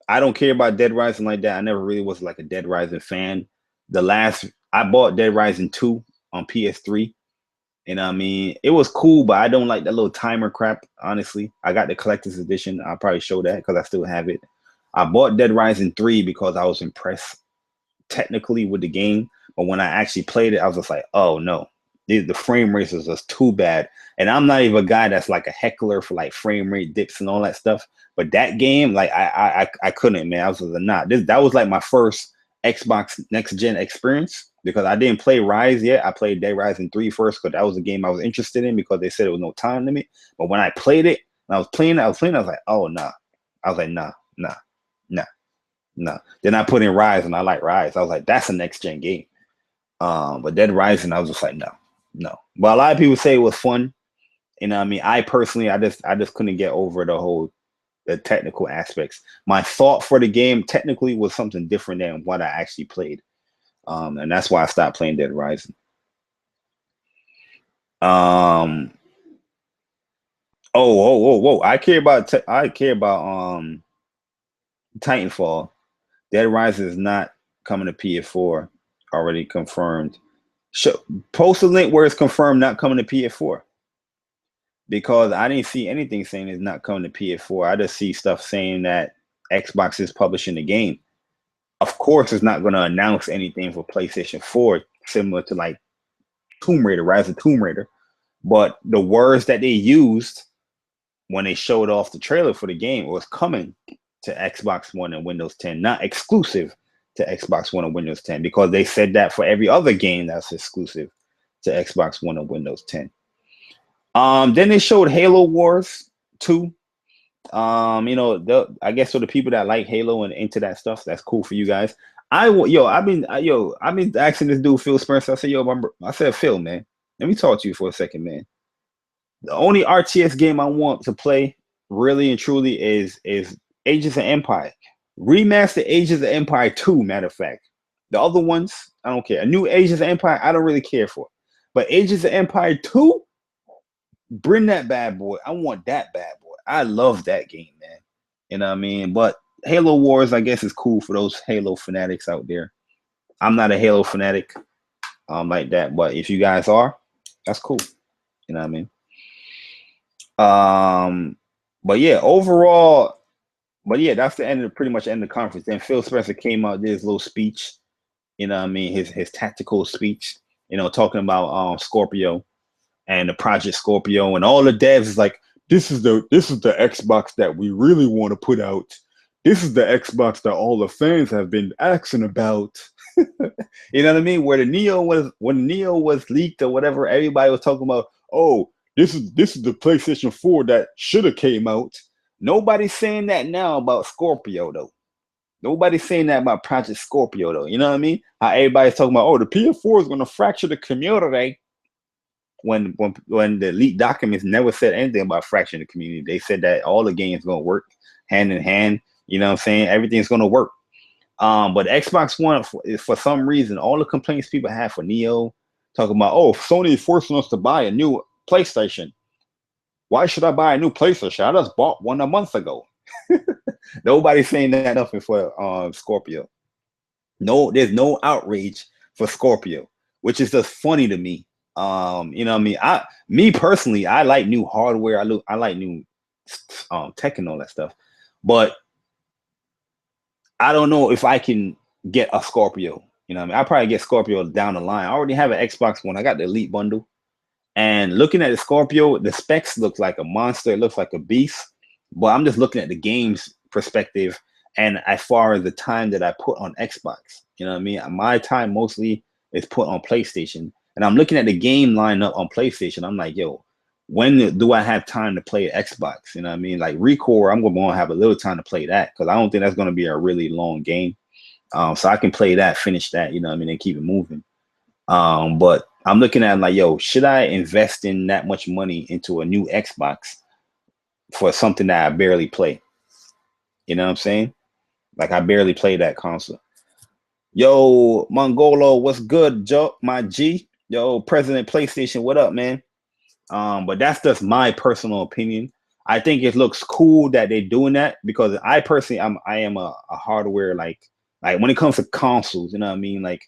I don't care about Dead Rising like that. I never really was like a Dead Rising fan. I bought Dead Rising 2 on PS3. You know what I mean? It was cool, but I don't like that little timer crap, honestly. I got the collector's edition. I'll probably show that because I still have it. I bought Dead Rising 3 because I was impressed technically with the game. But when I actually played it, I was just like, oh no, the frame rates is just too bad. And I'm not even a guy that's like a heckler for like frame rate dips and all that stuff. But that game, like I couldn't, man. I was like, nah. That was like my first Xbox next gen experience, because I didn't play Rise yet. I played Dead Rising 3 first because that was a game I was interested in because they said it was no time limit. But when I played it, and I was playing, I was like, oh nah. I was like, nah. Then I put in Rise, and I like Rise. I was like, that's a next gen game. But Dead Rising, I was just like, no. But a lot of people say it was fun. You know what I mean? I personally, I just couldn't get over the technical aspects. My thought for the game technically was something different than what I actually played. And that's why I stopped playing Dead Rising. Whoa. I care about Titanfall. Dead Rising is not coming to PS4. Already confirmed. Post a link where it's confirmed not coming to PS4. Because I didn't see anything saying it's not coming to PS4. I just see stuff saying that Xbox is publishing the game. Of course, it's not going to announce anything for PlayStation 4, similar to like Tomb Raider, Rise of Tomb Raider. But the words that they used when they showed off the trailer for the game was coming to Xbox One and Windows 10, not exclusive to Xbox One and Windows 10, because they said that for every other game that's exclusive to Xbox One and Windows 10. Then they showed Halo Wars 2. I guess for the people that like Halo and into that stuff, that's cool for you guys. I've been asking this dude Phil Spencer. I said, Phil, man, let me talk to you for a second, man. The only RTS game I want to play, really and truly, is Ages of Empire. Remaster Ages of Empire 2, matter of fact. The other ones, I don't care. A new Ages of Empire, I don't really care for. But Ages of Empire 2, bring that bad boy. I want that bad boy. I love that game, man. You know what I mean? But Halo Wars, I guess, is cool for those Halo fanatics out there. I'm not a Halo fanatic like that, but if you guys are, that's cool. You know what I mean? But yeah, overall, that's pretty much the end of the conference. Then Phil Spencer came out, did his little speech. You know what I mean? His tactical speech. Talking about Scorpio and the Project Scorpio, and all the devs is like, this is the Xbox that we really want to put out. This is the Xbox that all the fans have been asking about. You know what I mean? When Neo was leaked or whatever, everybody was talking about, oh, this is the PlayStation 4 that should have came out. Nobody's saying that now about Scorpio, though. Nobody's saying that about Project Scorpio, though. You know what I mean? How everybody's talking about, oh, the PS4 is going to fracture the community. When the leaked documents never said anything about fracturing the community. They said that all the games going to work hand in hand. You know what I'm saying? Everything's going to work. But Xbox One, for some reason, all the complaints people have for Neo, talking about, oh, Sony is forcing us to buy a new PlayStation. Why should I buy a new PlayStation? I just bought one a month ago. Nobody's saying that nothing for Scorpio. No, there's no outrage for Scorpio, which is just funny to me. You know what I mean? Me personally, I like new hardware. I like new tech and all that stuff. But I don't know if I can get a Scorpio. You know what I mean? I'll probably get Scorpio down the line. I already have an Xbox One. I got the Elite bundle. And looking at the Scorpio, the specs look like a monster. It looks like a beast. But I'm just looking at the game's perspective. And as far as the time that I put on Xbox, you know what I mean? My time mostly is put on PlayStation. And I'm looking at the game lineup on PlayStation. I'm like, yo, when do I have time to play Xbox? You know what I mean? Like Recore, I'm gonna have a little time to play that because I don't think that's gonna be a really long game. So I can play that, finish that, you know what I mean, and keep it moving. But I'm looking at like, yo, should I invest in that much money into a new Xbox for something that I barely play? You know what I'm saying? Like I barely play that console. Yo, Mongolo, what's good, Joe? My G. Yo, President PlayStation, what up, man? But that's just my personal opinion. I think it looks cool that they're doing that because I personally, I am a hardware like when it comes to consoles, you know what I mean? Like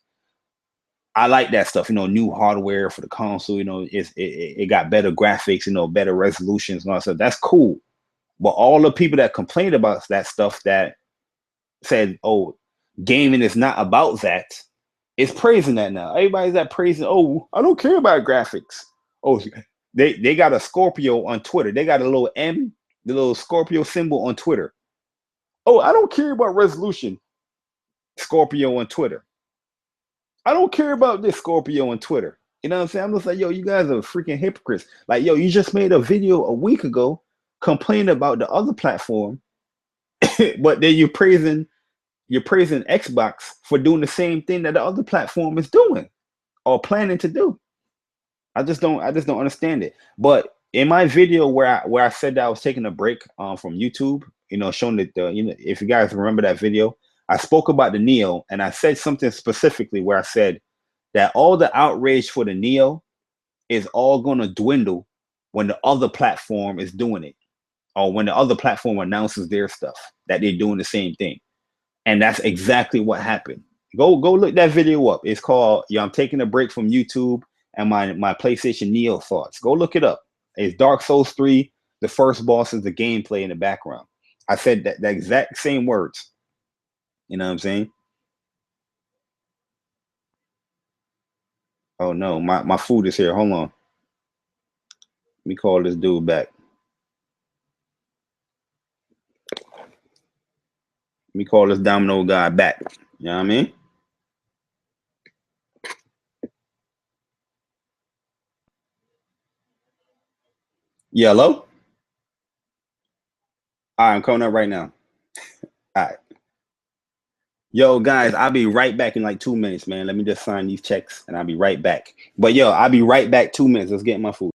I like that stuff, you know, new hardware for the console, you know, it got better graphics, you know, better resolutions and all that stuff. That's cool. But all the people that complained about that stuff that said, oh, gaming is not about that, is praising that now. Everybody's that praising, oh, I don't care about graphics. Oh, they got a Scorpio on Twitter. They got a little M, the little Scorpio symbol on Twitter. Oh, I don't care about resolution. Scorpio on Twitter. I don't care about this Scorpio on Twitter. You know what I'm saying? I'm just like, yo, you guys are freaking hypocrites. Like, yo, you just made a video a week ago complaining about the other platform, but then you're praising Xbox for doing the same thing that the other platform is doing or planning to do. I just don't understand it. But in my video where I said that I was taking a break from YouTube, you know, showing that the, you know, if you guys remember that video, I spoke about the Neo and I said something specifically where I said that all the outrage for the Neo is all going to dwindle when the other platform is doing it or when the other platform announces their stuff that they're doing the same thing. And that's exactly what happened. Go look that video up. It's called I'm taking a break from YouTube and my PlayStation Neo thoughts. Go look it up. It's Dark Souls 3. The first boss is the gameplay in the background. I said that the exact same words. You know what I'm saying? Oh no, my food is here. Hold on. Let me call this dude back. Let me call this Domino guy back. You know what I mean? Yellow. All right, I'm coming up right now. All right. Yo, guys, I'll be right back in like 2 minutes, man. Let me just sign these checks and I'll be right back. But yo, I'll be right back 2 minutes. Let's get my food.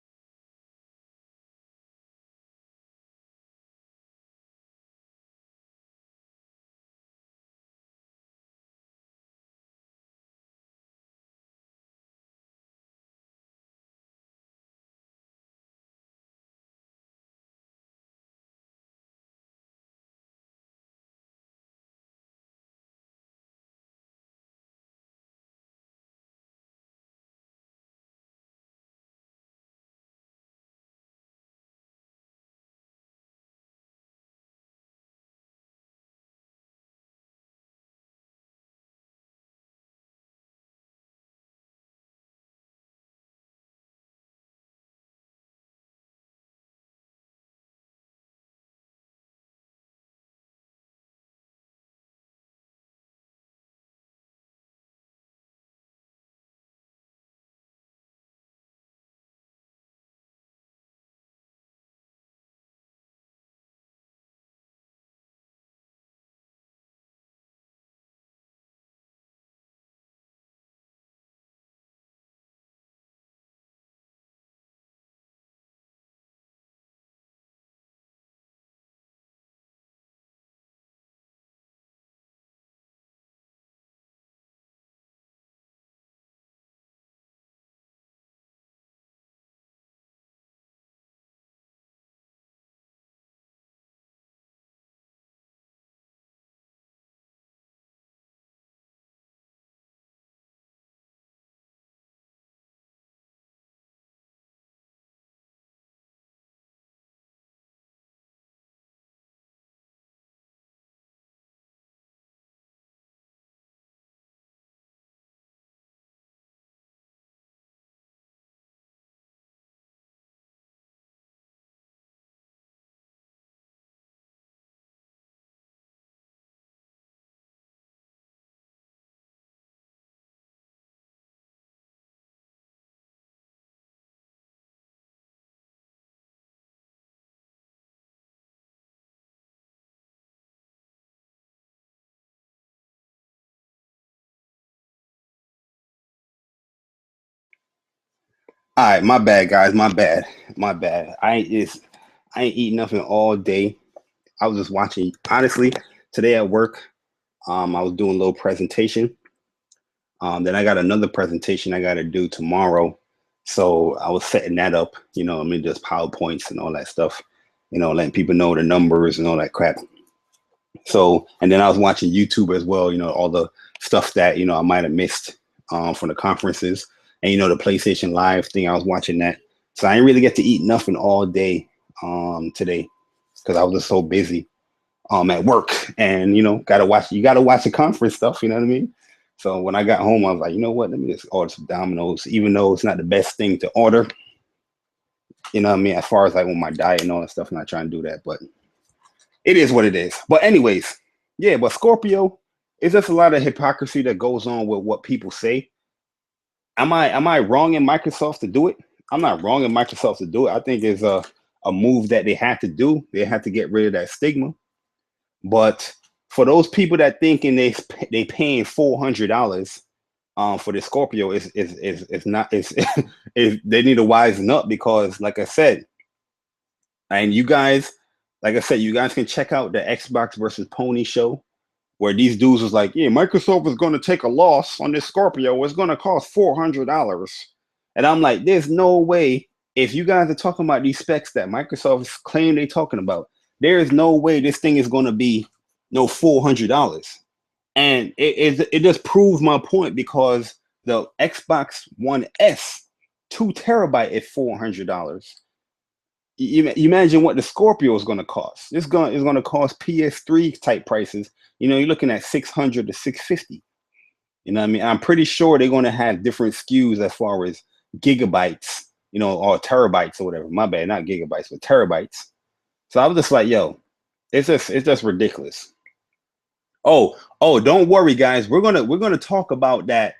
All right, my bad, guys. My bad. I ain't eating nothing all day. I was just watching. Honestly, today at work, I was doing a little presentation. Then I got another presentation I got to do tomorrow. So I was setting that up. I mean, just PowerPoints and all that stuff. Letting people know the numbers and all that crap. So, and then I was watching YouTube as well. All the stuff that I might have missed from the conferences, and the PlayStation Live thing. I was watching that, so I didn't really get to eat nothing all day today because I was just so busy at work, and gotta watch. You gotta watch the conference stuff. You know what I mean? So when I got home, I was like, you know what? Let me just order some Domino's, even though it's not the best thing to order. You know what I mean? As far as like with my diet and all that stuff, I'm not trying to do that, but it is what it is. But anyways, yeah, but Scorpio, it's just a lot of hypocrisy that goes on with what people say. Am I wrong in Microsoft to do it? I'm not wrong in Microsoft to do it. I think it's a move that they have to do. They have to get rid of that stigma. But for those people that thinking they paying $400 for the Scorpio is not is they need to wisen up because like I said, and you guys, like I said, you guys can check out the Xbox versus Pony show where these dudes was like, yeah, Microsoft is going to take a loss on this Scorpio. It's going to cost $400. And I'm like, there's no way. If you guys are talking about these specs that Microsoft claim they're talking about, there is no way this thing is going to be no $400. And it just proves my point because the Xbox One S 2 TB is $400. You imagine what the Scorpio is going to cost. It's going to cost PS3 type prices. You're looking at 600 to 650. You know what I mean? I'm pretty sure they're going to have different SKUs as far as gigabytes, or terabytes or whatever. My bad, not gigabytes, but terabytes. So I was just like, yo, it's just ridiculous. Oh, don't worry, guys. We're gonna talk about that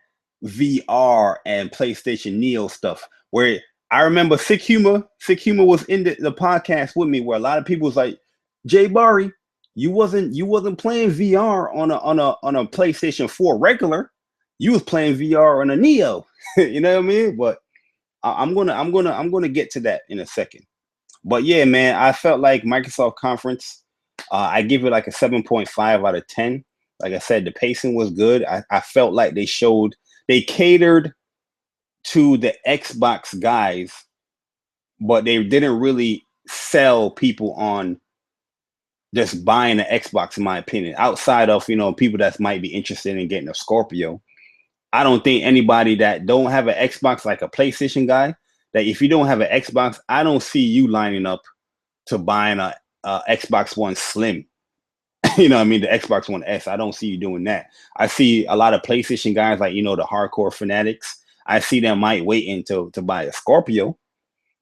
VR and PlayStation Neo stuff. Where I remember Sick Humor was in the podcast with me, where a lot of people was like, Jay Barry, you wasn't playing VR on a PlayStation 4 regular. You was playing VR on a Neo. You know what I mean? But I'm gonna get to that in a second. But yeah, man, I felt like Microsoft conference. I give it like a 7.5 out of 10. Like I said, the pacing was good. I felt like they catered to the Xbox guys, but they didn't really sell people on just buying an Xbox, in my opinion. Outside of people that might be interested in getting a Scorpio, I don't think anybody that don't have an Xbox, like a PlayStation guy, that if you don't have an Xbox, I don't see you lining up to buying a Xbox One Slim. You know what I mean? The Xbox One S. I don't see you doing that. I see a lot of PlayStation guys like, the hardcore fanatics. I see them might wait until to buy a Scorpio,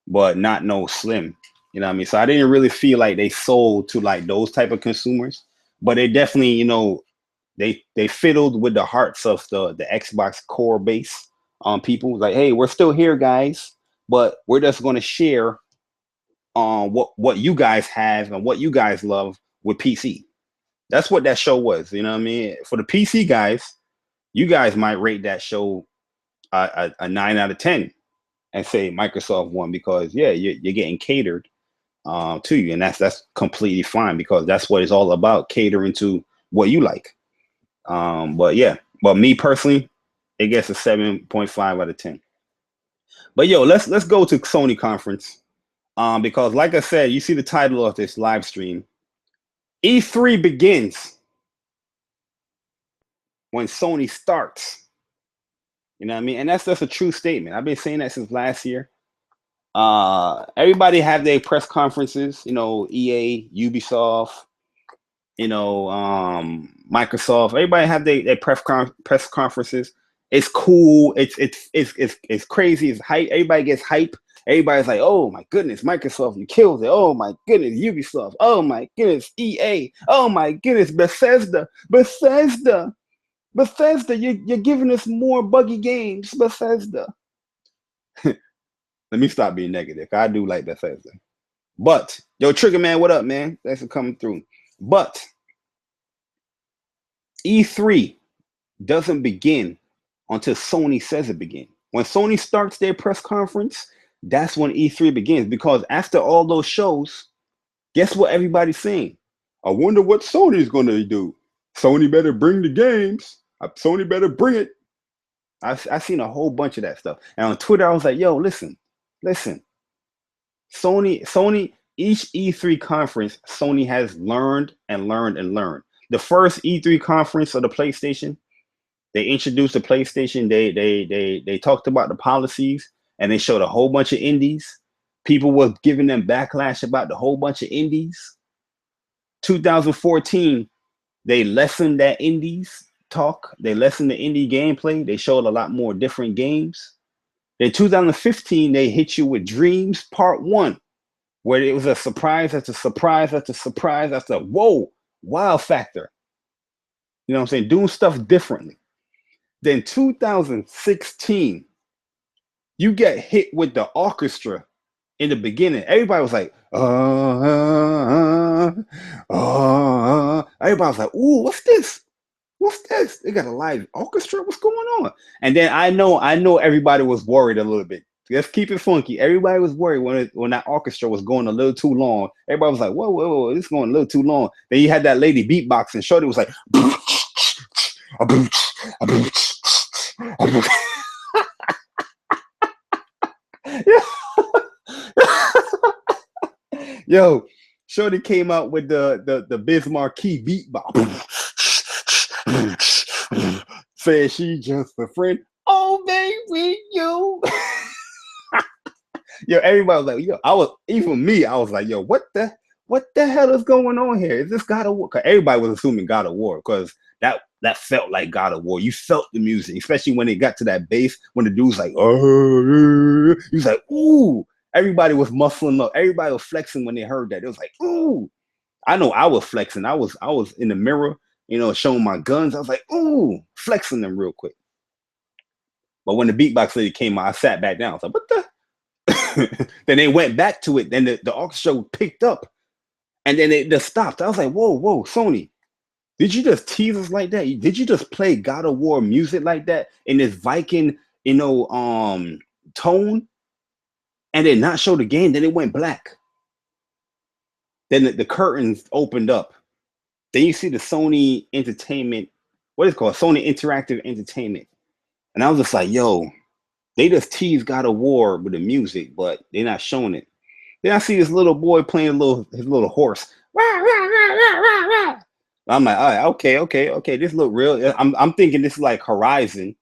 but not no Slim. You know what I mean? So I didn't really feel like they sold to like those type of consumers, but they definitely, they fiddled with the hearts of the Xbox core base people. Like, hey, we're still here, guys, but we're just going to share on what you guys have and what you guys love with PC. That's what that show was. You know what I mean? For the PC guys, you guys might rate that show a 9 out of 10 and say Microsoft won because yeah, you're getting catered to you, and that's completely fine because that's what it's all about, catering to what you like. But yeah, but me personally, it gets a 7.5 out of 10. But yo, let's go to Sony conference. Because like I said, you see the title of this live stream. E3 begins when Sony starts. You know what I mean? And that's a true statement. I've been saying that since last year. Everybody have their press conferences, EA, Ubisoft, Microsoft. Everybody have their press conferences. It's cool. It's crazy. It's hype. Everybody gets hype. Everybody's like, oh my goodness, Microsoft, you killed it. Oh my goodness, Ubisoft. Oh my goodness, EA. Oh my goodness, Bethesda. You're giving us more buggy games, Bethesda. Let me stop being negative. I do like Bethesda. But, yo, Trigger Man, what up, man? Thanks for coming through. But E3 doesn't begin until Sony says it begin. When Sony starts their press conference, that's when E3 begins. Because after all those shows, guess what everybody's saying? I wonder what Sony's going to do. Sony better bring the games. Sony better bring it. I seen a whole bunch of that stuff. And on Twitter, I was like, yo, listen. Sony, each E3 conference, Sony has learned and learned and learned. The first E3 conference of the PlayStation, they introduced the PlayStation. They talked about the policies and they showed a whole bunch of indies. People were giving them backlash about the whole bunch of indies. 2014, they lessened that indies talk. They lessened the indie gameplay. They showed a lot more different games. In 2015, they hit you with Dreams Part 1, where it was a surprise after surprise after surprise after whoa, wow factor. You know what I'm saying? Doing stuff differently. Then 2016, you get hit with the orchestra in the beginning. Everybody was like, everybody was like, ooh, what's this? What's this? They got a live orchestra. What's going on? And then I know everybody was worried a little bit. Let's keep it funky. Everybody was worried when that orchestra was going a little too long. Everybody was like, whoa, this is going a little too long. Then you had that lady beatboxing. Shorty was like, yo, Shorty came out with the Biz Marquee beatbox. Said she just a friend. Oh, baby, you. Yo, everybody was like, yo, I was like, yo, what the hell is going on here? Is this God of War? Because everybody was assuming God of War because that felt like God of War. You felt the music, especially when it got to that bass, when the dude's like, oh, he was like, ooh. Everybody was muscling up. Everybody was flexing when they heard that. It was like, ooh. I know I was flexing. I was in the mirror, showing my guns. I was like, ooh, flexing them real quick. But when the beatbox lady came out, I sat back down. I was like, what the? Then they went back to it. Then the orchestra picked up. And then it just stopped. I was like, whoa, Sony. Did you just tease us like that? Did you just play God of War music like that in this Viking, tone? And then not show the game? Then it went black. Then the curtains opened up. Then you see the Sony Entertainment, what is it called? Sony Interactive Entertainment. And I was just like, yo, they just teased God of War with the music, but they're not showing it. Then I see this little boy playing his little horse. I'm like, all right, okay. This look real. I'm thinking this is like Horizon,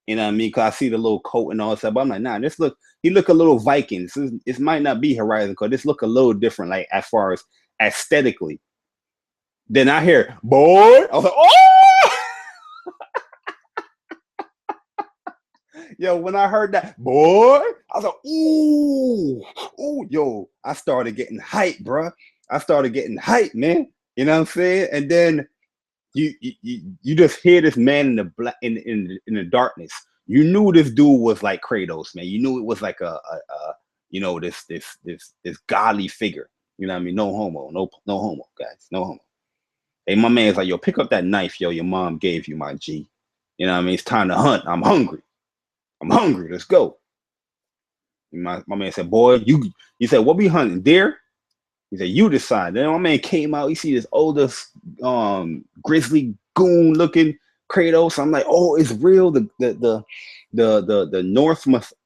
you know what I mean? Because I see the little coat and all that stuff. But I'm like, nah, he look a little Viking. This might not be Horizon because this look a little different, like as far as aesthetically. Then I hear, boy, I was like, oh! Yo, when I heard that, boy, I was like, ooh, yo, I started getting hyped, bro. I started getting hyped, man. You know what I'm saying? And then you just hear this man in the black in the darkness. You knew this dude was like Kratos, man. You knew it was like this godly figure. You know what I mean? No homo, no homo, guys, no homo. Hey, my man's like, yo, pick up that knife, yo, your mom gave you, my G. You know what I mean? It's time to hunt. I'm hungry. Let's go. And my man said, boy, he said, what we hunting? Deer? He said, you decide. Then my man came out. He see this oldest grizzly goon looking Kratos. I'm like, oh, it's real. The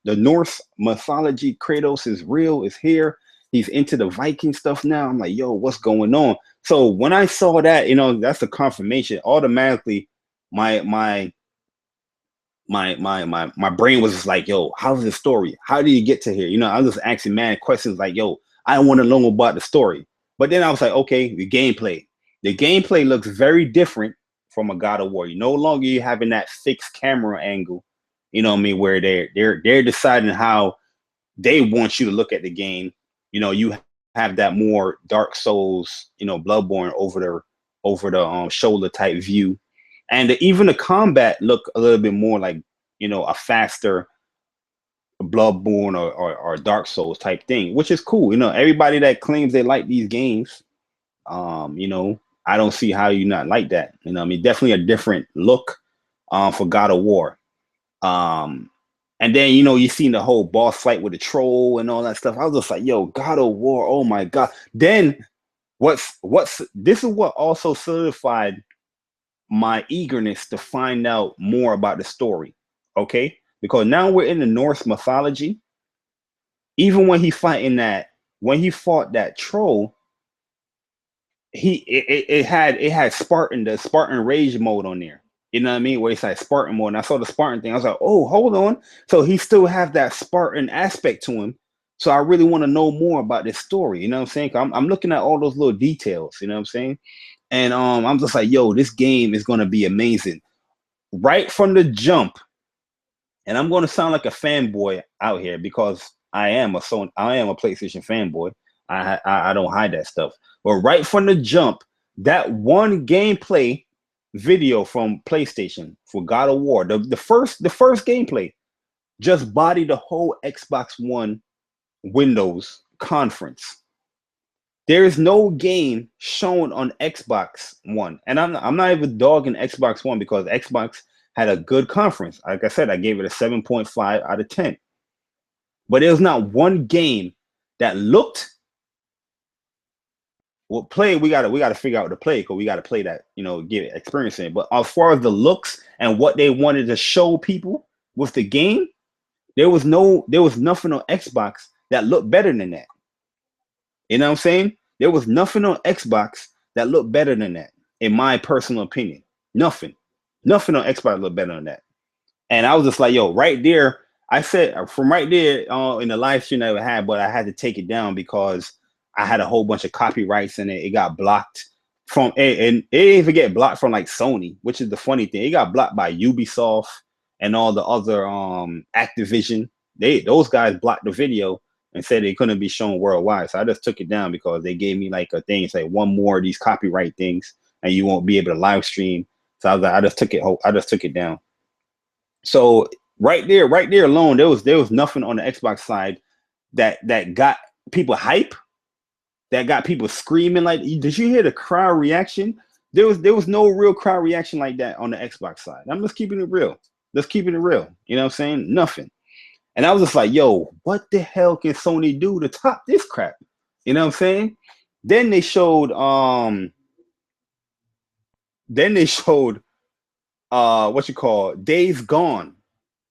Norse mythology Kratos is real. It's here. He's into the Viking stuff now. I'm like, yo, what's going on? So when I saw that, that's the confirmation. Automatically, my brain was just like, yo, how's the story? How did you get to here? I was just asking man questions like, yo, I want to know about the story. But then I was like, okay, the gameplay looks very different from a God of War. You no longer you having that fixed camera angle, you know what I mean, where they're deciding how they want you to look at the game. You have that more Dark Souls, Bloodborne over the shoulder type view. And even the combat look a little bit more like, a faster Bloodborne or Dark Souls type thing, which is cool. Everybody that claims they like these games, I don't see how you not like that. I mean, definitely a different look for God of War. And then, you know, you seen the whole boss fight with the troll and all that stuff. I was just like, yo, God of War, oh my God. Then what's this is what also solidified my eagerness to find out more about the story. Okay? Because now we're in the Norse mythology. Even when he fought that troll, it had the Spartan rage mode on there. You know what I mean? Where it's like Spartan mode. And I saw the Spartan thing. I was like, oh, hold on. So he still have that Spartan aspect to him. So I really want to know more about this story. You know what I'm saying? I'm looking at all those little details. You know what I'm saying? And I'm just like, yo, this game is gonna be amazing right from the jump. And I'm gonna sound like a fanboy out here because I am a PlayStation fanboy. I don't hide that stuff. But right from the jump, that one gameplay video from PlayStation for God of War, the first gameplay, just bodied the whole Xbox One Windows conference. There is no game shown on Xbox One, and I'm not even dogging Xbox One because Xbox had a good conference. Like I said, I gave it a 7.5 out of 10. But there's not one game that looked well play. We gotta figure out the play because we gotta play that, you know, get experience in it. But as far as the looks and what they wanted to show people with the game, there was nothing on Xbox that looked better than that. You know what I'm saying? There was nothing on Xbox that looked better than that, in my personal opinion. Nothing. Nothing on Xbox looked better than that. And I was just like, yo, right there. I said from right there in the live stream that I had, but I had to take it down because I had a whole bunch of copyrights in it. It got blocked from, and it didn't even get blocked from like Sony, which is the funny thing. It got blocked by Ubisoft and all the other Activision. Those guys blocked the video and said it couldn't be shown worldwide. So I just took it down because they gave me like a thing. It's like one more of these copyright things, and you won't be able to live stream. So I was like, I just took it down. So right there alone, there was nothing on the Xbox side that got people hype, that got people screaming. Like, did you hear the crowd reaction? There was no real crowd reaction like that on the Xbox side. I'm just keeping it real. Just keeping it real. You know what I'm saying? Nothing. And I was just like, yo, what the hell can Sony do to top this crap? You know what I'm saying? Then they showed what you call Days Gone.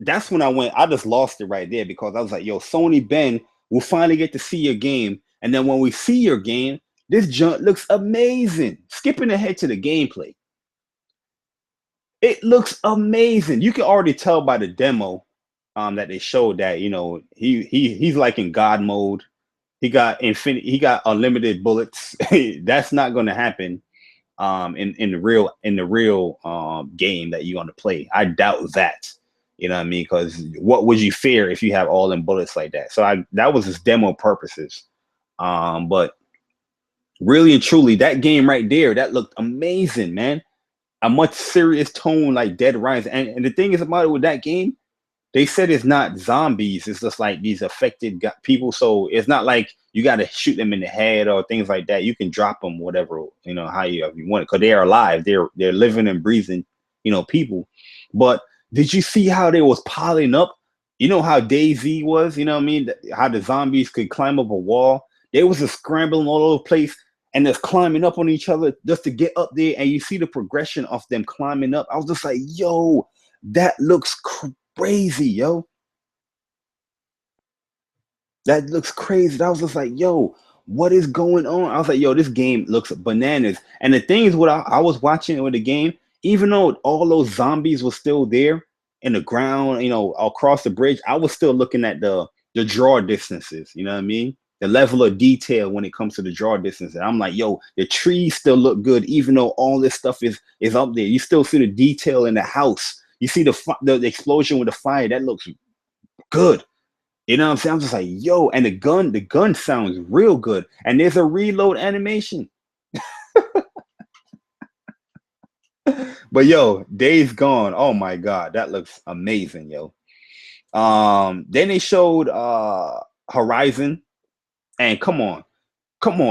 That's when I just lost it right there because I was like, yo, Sony Ben, we'll finally get to see your game. And then when we see your game, this junk looks amazing. Skipping ahead to the gameplay. It looks amazing. You can already tell by the demo that they showed that, you know, he's like in God mode. He got unlimited bullets. That's not going to happen in the real game that you're going to play. I doubt that. You know what I mean? Because what would you fear if you have all them bullets like that? So that was his demo purposes. But really and truly, that game right there, that looked amazing, man. A much serious tone like Dead Rising. And the thing is about it with that game, they said it's not zombies. It's just like these affected people. So it's not like you got to shoot them in the head or things like that. You can drop them, whatever, you know, how you want it, because they are alive. They're living and breathing, you know, people. But did you see how they was piling up? You know how DayZ was, you know what I mean? How the zombies could climb up a wall. They was just scrambling all over the place and just climbing up on each other just to get up there. And you see the progression of them climbing up. I was just like, yo, that looks crazy, yo. That looks crazy. I was just like, yo, what is going on? I was like, yo, this game looks bananas. And the thing is, what I was watching with the game, even though all those zombies were still there in the ground, you know, across the bridge, I was still looking at the draw distances. You know what I mean? The level of detail when it comes to the draw distance. And I'm like, yo, the trees still look good, even though all this stuff is up there. You still see the detail in the house. You see the explosion with the fire. That looks good. You know what I'm saying? I'm just like, yo, and the gun sounds real good. And there's a reload animation. But yo, Days Gone. Oh my God, that looks amazing, yo. Then they showed Horizon. And come on,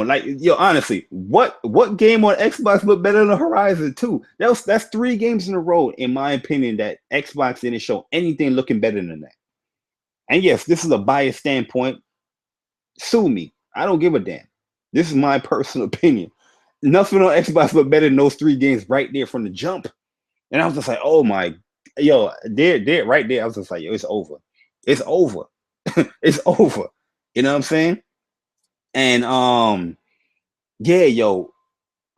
like, yo, honestly, what game on Xbox looked better than Horizon 2? That's 3 games in a row, in my opinion, that Xbox didn't show anything looking better than that. And yes, this is a biased standpoint. Sue me. I don't give a damn. This is my personal opinion. Nothing on Xbox looked better than those 3 games right there from the jump. And I was just like, oh my, yo, there, right there. I was just like, yo, it's over. It's over. It's over. You know what I'm saying? And yeah, yo,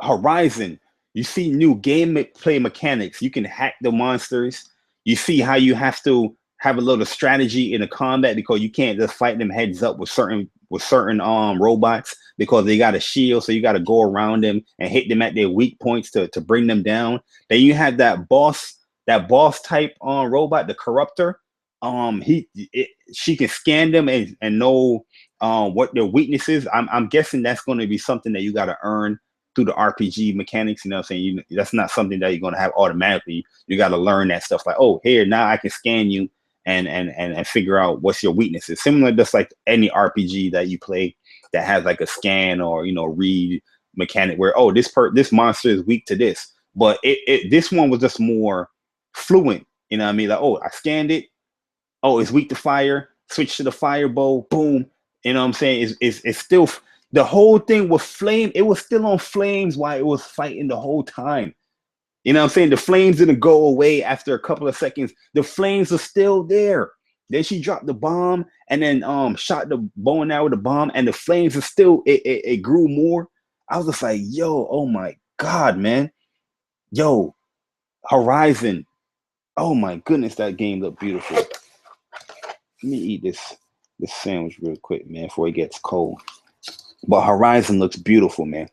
Horizon, you see new gameplay mechanics. You can hack the monsters. You see how you have to have a little strategy in the combat because you can't just fight them heads up with certain robots because they got a shield, so you got to go around them and hit them at their weak points to bring them down. Then you have that boss type robot, the corruptor. She can scan them and know what their weakness is. I'm guessing that's going to be something that you got to earn through the RPG mechanics. You know what I'm saying? That's not something that you're going to have automatically. You got to learn that stuff. Like, oh, here, now I can scan you and figure out what's your weaknesses. Similar, just like any RPG that you play that has like a scan or, read mechanic where, oh, this monster is weak to this. But this one was just more fluent. You know what I mean? Like, oh, I scanned it. Oh, it's weak to fire. Switch to the firebow. Boom. You know what I'm saying? It's still, the whole thing was flame. It was still on flames while it was fighting the whole time. You know what I'm saying? The flames didn't go away after a couple of seconds. The flames are still there. Then she dropped the bomb and then shot the bow and arrow with the bomb, and the flames are still, it grew more. I was just like, yo, oh my God, man. Yo, Horizon. Oh my goodness, that game looked beautiful. Let me eat this sandwich real quick, man, before it gets cold. But Horizon looks beautiful, man.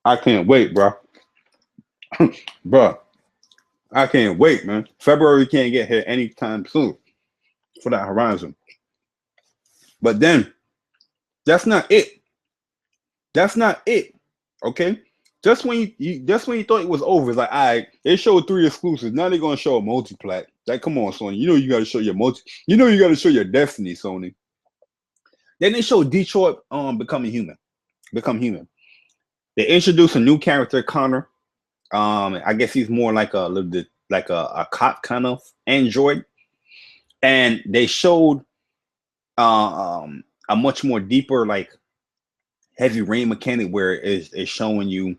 I can't wait, bro. Bro, I can't wait, man. February can't get here anytime soon for that Horizon. But then, that's not it. That's not it. Okay? Just when you thought it was over, it's like, all right, they showed 3 exclusives. Now they're gonna show a multiplat. Like, come on, Sony. You know you gotta show your you gotta show your destiny, Sony. Then they showed Detroit become human. They introduced a new character, Connor. I guess he's more like a little bit like a cop kind of android. And they showed a much more deeper, like, heavy rain mechanic where it's showing you,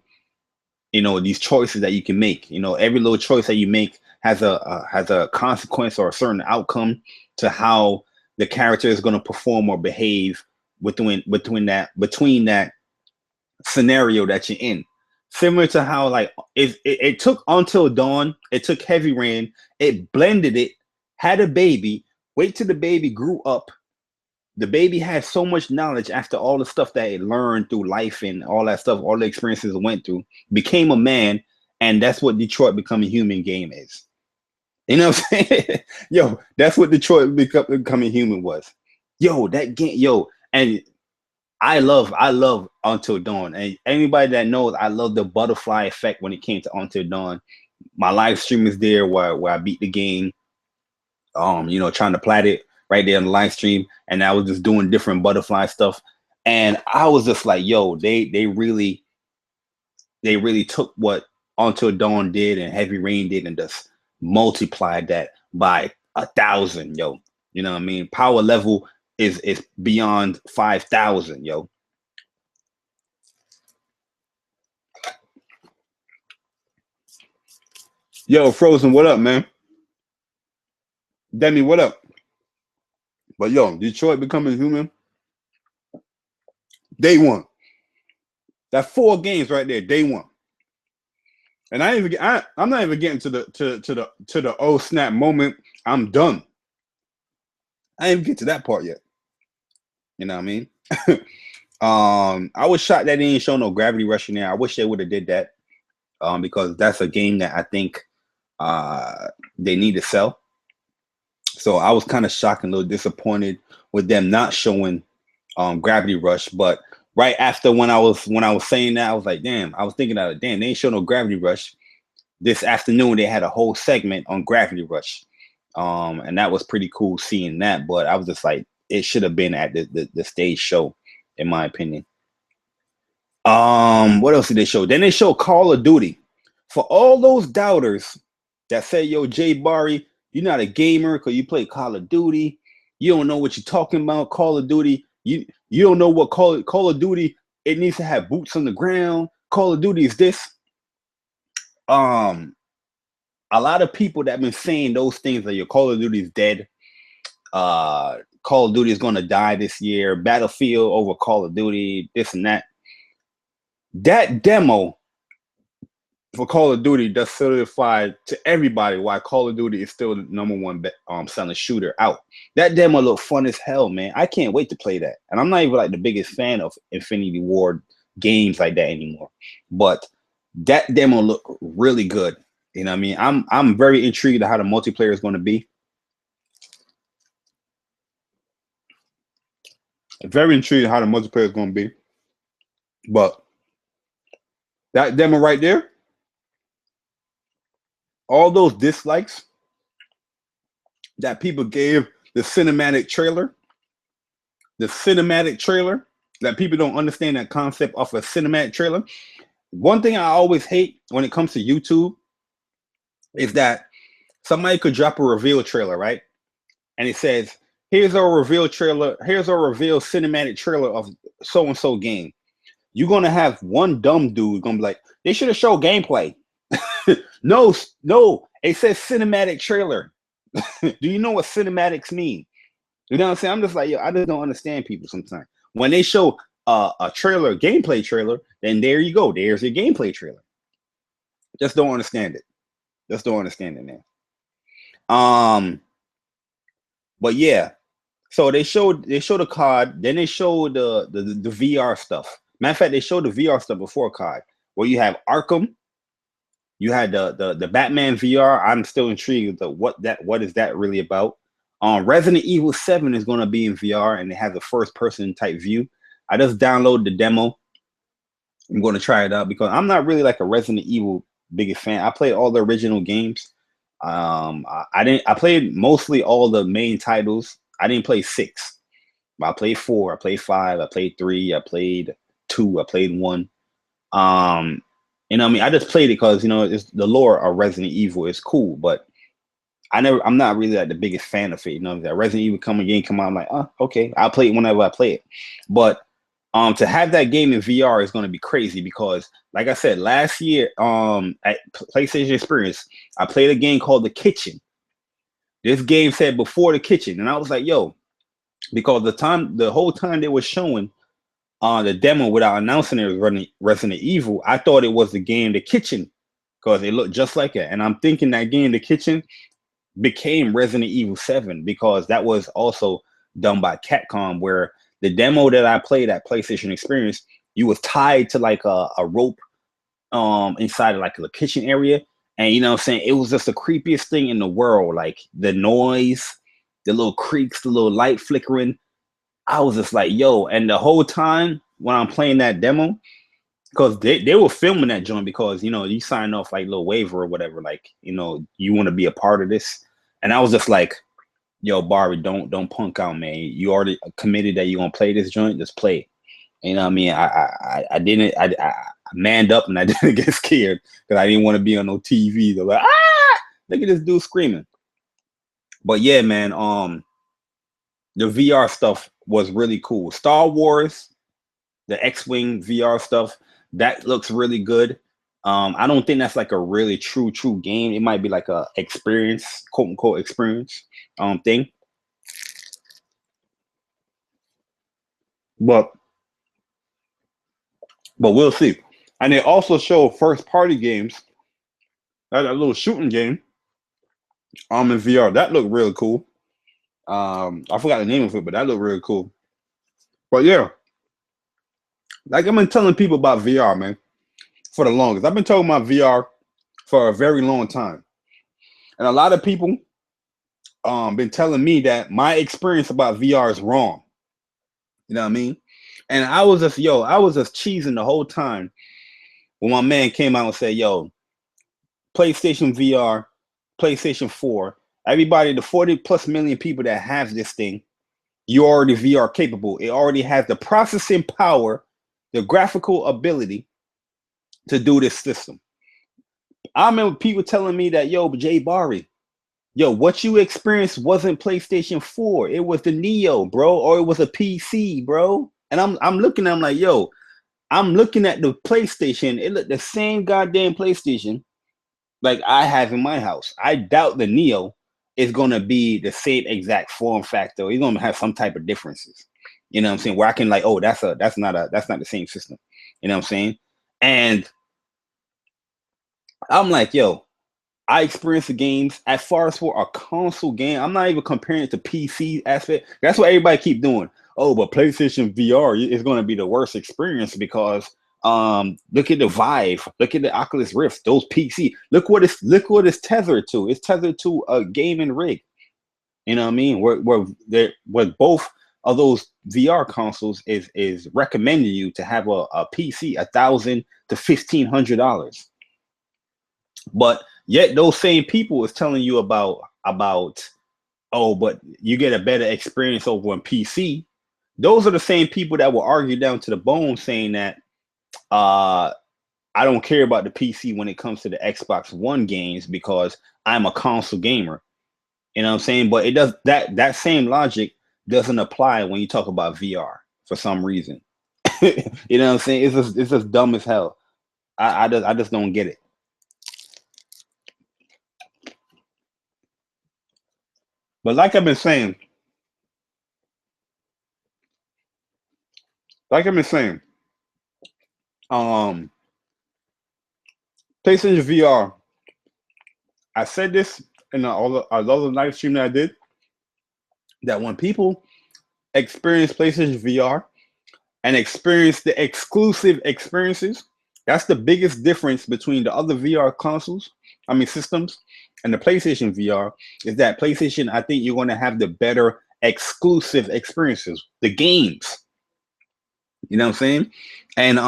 these choices that you can make. Every little choice that you make has a consequence or a certain outcome to how the character is going to perform or behave between that scenario that you're in. Similar to how, like, it took Until Dawn, it took Heavy Rain, it blended it, had a baby, wait till the baby grew up. The baby had so much knowledge after all the stuff that it learned through life and all that stuff, all the experiences it went through, became a man, and that's what Detroit Becoming Human game is. You know what I'm saying? Yo, that's what Detroit Becoming Human was. Yo, that game, and I love Until Dawn. And anybody that knows, I love the butterfly effect when it came to Until Dawn. My live stream is there where I beat the game, trying to plat it right there on the live stream. And I was just doing different butterfly stuff. And I was just like, yo, they really took what Until Dawn did and Heavy Rain did and just multiplied that by 1,000, yo. You know what I mean? Power level is beyond 5,000, yo. Yo, Frozen, what up, man? Demi, what up? But yo, Detroit Becoming Human, day one. That 4 games right there, day one. And I'm not even getting to the oh snap moment. I'm done. I didn't even get to that part yet. You know what I mean? I was shocked that they didn't show no Gravity Rush in there. I wish they would have did that. Because that's a game that I think they need to sell. So I was kind of shocked and a little disappointed with them not showing Gravity Rush. But right after when I was saying that, I was like, damn, I was thinking that, damn, they ain't show no Gravity Rush. This afternoon they had a whole segment on Gravity Rush. And that was pretty cool seeing that. But I was just like, it should have been at the stage show, in my opinion. What else did they show? Then they showed Call of Duty. For all those doubters that say, yo, Jay Barry, You're not a gamer because you play Call of Duty. You don't know what you're talking about. Call of Duty. You don't know what Call of Duty. It needs to have boots on the ground. Call of Duty is this. A lot of people that have been saying those things like your Call of Duty is dead. Call of Duty is going to die this year. Battlefield over Call of Duty. This and that. That demo for Call of Duty does solidify to everybody why Call of Duty is still the #1 selling shooter out. That demo looked fun as hell, man. I can't wait to play that. And I'm not even like the biggest fan of Infinity Ward games like that anymore. But that demo looked really good. You know what I mean? I'm very intrigued at how the multiplayer is going to be. Very intrigued how the multiplayer is going to be. But that demo right there, all those dislikes that people gave the cinematic trailer that people don't understand that concept of a cinematic trailer. One thing I always hate when it comes to YouTube is that somebody could drop a reveal trailer, right? And it says, here's our reveal trailer, here's our reveal cinematic trailer of so-and-so game. You're going to have one dumb dude going to be like, they should have showed gameplay. No, it says cinematic trailer. Do you know what cinematics mean? You know what I'm saying? I'm just like, yo, I just don't understand people sometimes. When they show a trailer, gameplay trailer, then there you go. There's your gameplay trailer. Just don't understand it. Just don't understand it, man. But yeah. So they showed the COD, then they showed the VR stuff. Matter of fact, they showed the VR stuff before COD, where you have Arkham, you had the Batman VR. I'm still intrigued with what is that really about. Resident Evil 7 is going to be in VR, and it has a first person type view. I just downloaded the demo. I'm going to try it out because I'm not really like a Resident Evil biggest fan. I played all the original games. I played mostly all the main titles. I didn't play 6. I played 4. I played 5. I played 3. I played 2. I played 1. You know what I mean? I just played it because, you know, it's the lore of Resident Evil is cool, but I'm not really like the biggest fan of it. You know, that Resident Evil come out, I'm like, oh, okay, I'll play it whenever I play it. But to have that game in VR is going to be crazy because, like I said, last year at PlayStation Experience, I played a game called The Kitchen. This game said Before the Kitchen, and I was like, yo, because the whole time they were showing the demo without announcing it was running Resident Evil, I thought it was the game The Kitchen because it looked just like it. And I'm thinking that game The Kitchen became Resident Evil 7 because that was also done by Capcom, where the demo that I played at PlayStation Experience, you was tied to like a rope inside of like the kitchen area. And you know what I'm saying? It was just the creepiest thing in the world. Like the noise, the little creaks, the little light flickering. I was just like, yo, and the whole time when I'm playing that demo, because they were filming that joint because, you know, you sign off like a little waiver or whatever, like, you know, you want to be a part of this. And I was just like, yo, Barbie, don't punk out, man. You already committed that you're gonna play this joint, just play it. You know what I mean? I manned up and I didn't get scared because I didn't want to be on no TV. They're like, look at this dude screaming. But yeah, man, the VR stuff was really cool. Star Wars, the X-Wing VR stuff, that looks really good. I don't think that's like a really true game. It might be like a experience, quote unquote experience thing. But we'll see. And they also show first party games. That little shooting game in VR. That looked really cool. I forgot the name of it, but that looked really cool. But yeah, like I've been telling people about VR, man, for the longest. I've been talking about VR for a very long time. And a lot of people been telling me that my experience about VR is wrong. You know what I mean? And I was just cheesing the whole time when my man came out and said, yo, PlayStation VR, PlayStation 4, everybody, the 40 plus million people that have this thing, you're already VR capable. It already has the processing power, the graphical ability to do this system. I remember people telling me that, yo, Jay Barry, Yo, what you experienced wasn't PlayStation 4. It was the Neo, bro, or it was a PC, bro. And I'm looking, I'm like, yo, I'm looking at the PlayStation. It looked the same goddamn PlayStation like I have in my house. I doubt the Neo is gonna be the same exact form factor. It's gonna have some type of differences. You know what I'm saying? Where I can like, oh, that's not the same system. You know what I'm saying? And I'm like, yo, I experience the games as far as for a console game. I'm not even comparing it to PC aspect. That's what everybody keep doing. Oh, but PlayStation VR is going to be the worst experience because look at the Vive, look at the Oculus Rift, those PC. Look what it's tethered to. It's tethered to a gaming rig. You know what I mean? Where both of those VR consoles is recommending you to have a PC $1,000 to $1,500. But yet those same people is telling you about oh, but you get a better experience over on PC. Those are the same people that will argue down to the bone saying that I don't care about the PC when it comes to the Xbox One games because I'm a console gamer. You know what I'm saying? But it does that same logic doesn't apply when you talk about VR for some reason. You know what I'm saying? It's just dumb as hell. I just don't get it. But like I've been saying, um, PlayStation VR. I said this in all the other live stream that I did that when people experience PlayStation VR and experience the exclusive experiences, that's the biggest difference between the other VR consoles, I mean systems, and the PlayStation VR is that PlayStation, I think you're going to have the better exclusive experiences, the games. You know what I'm saying? And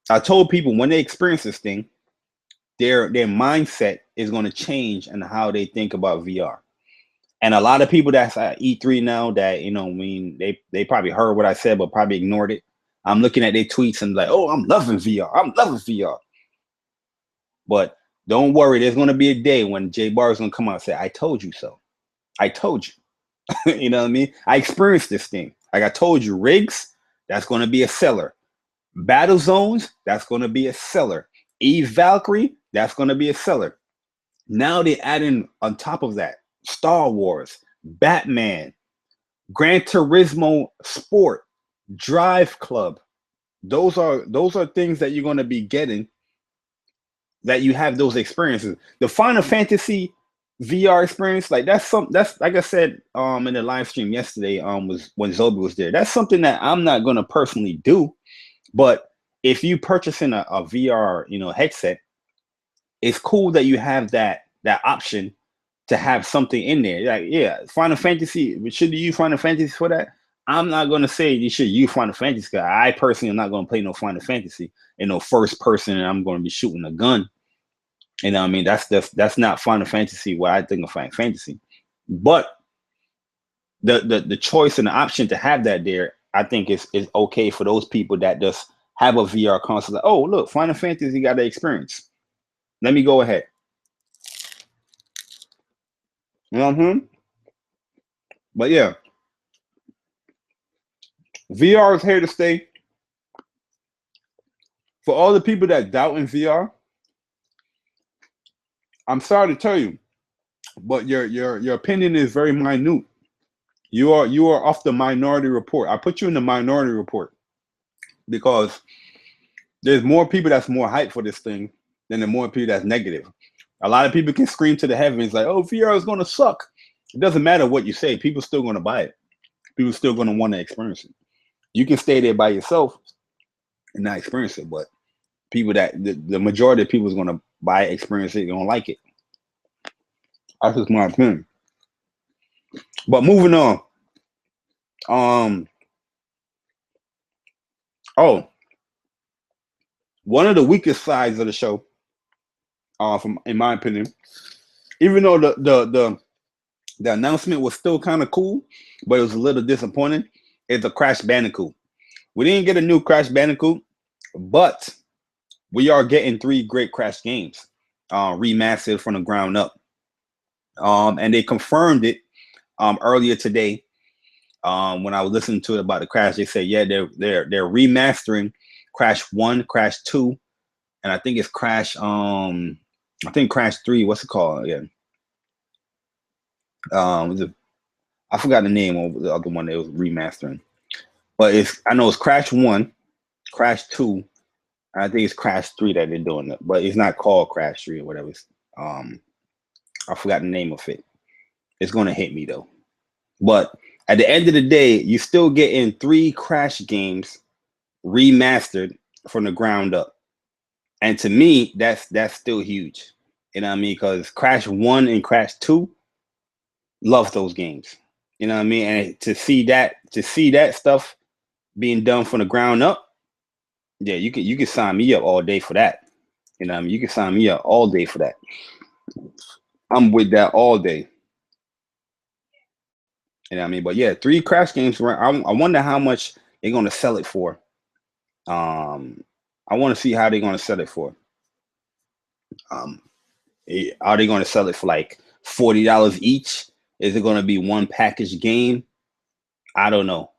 I told people when they experience this thing, their mindset is going to change and how they think about VR. And a lot of people that's at E3 now that I mean, they probably heard what I said, but probably ignored it. I'm looking at their tweets and like, oh, I'm loving VR. I'm loving VR. But don't worry, there's going to be a day when Jay Barr is going to come out and say, I told you so. I told you. You know what I mean? I experienced this thing. Like I told you, rigs, that's going to be a seller. Battle zones, that's going to be a seller. Eve Valkyrie, that's going to be a seller. Now they add in on top of that Star Wars, Batman, Gran Turismo Sport, Drive Club. Those are things that you're going to be getting that you have those experiences. The Final Fantasy VR experience, like that's like I said in the live stream yesterday was when Zobi was there. That's something that I'm not going to personally do, but if you purchasing a VR headset, it's cool that you have that option to have something in there. Like, yeah, Final Fantasy, should you use Final Fantasy for that? I'm not gonna say you should use Final Fantasy. I personally am not gonna play no Final Fantasy in no first person, and I'm gonna be shooting a gun. You know what I mean? That's not Final Fantasy what I think of Final Fantasy. But the choice and the option to have that there, I think is okay for those people that just have a VR console. Like, oh, look, Final Fantasy got the experience. Let me go ahead. Mm-hmm. But yeah, VR is here to stay. For all the people that doubt in VR, I'm sorry to tell you, but your opinion is very minute. You are off the minority report. I put you in the minority report because there's more people that's more hyped for this thing than the more people that's negative. A lot of people can scream to the heavens like, "Oh, VR is going to suck." It doesn't matter what you say. People still going to buy it. People still going to want to experience it. You can stay there by yourself and not experience it, but people that the majority of people is going to buy it, experience it, going to like it. That's just my opinion. But moving on. Oh, one of the weakest sides of the show, from in my opinion, even though the announcement was still kind of cool, but it was a little disappointing, is the Crash Bandicoot. We didn't get a new Crash Bandicoot, but we are getting 3 great Crash games. remastered from the ground up. And they confirmed it earlier today. When I was listening to it about the Crash, they said, yeah, they're remastering Crash 1, Crash 2, and I think it's Crash I think Crash 3, what's it called again? I forgot the name of the other one that was remastering. But I know it's Crash 1, Crash 2, and I think it's Crash 3 that they're doing it, but it's not called Crash 3 or whatever. I forgot the name of it. It's gonna hit me though. But at the end of the day, you still getting 3 Crash games remastered from the ground up. And to me, that's still huge. You know what I mean? Because Crash 1 and Crash 2, love those games. You know what I mean? And to see that stuff being done from the ground up, yeah, you can sign me up all day for that. You know what I mean? You can sign me up all day for that. I'm with that all day. You know what I mean? But yeah, 3 Crash games. I wonder how much they're going to sell it for. I want to see how they're going to sell it for. Are they going to sell it for like $40 each? Is it going to be one package game? I don't know.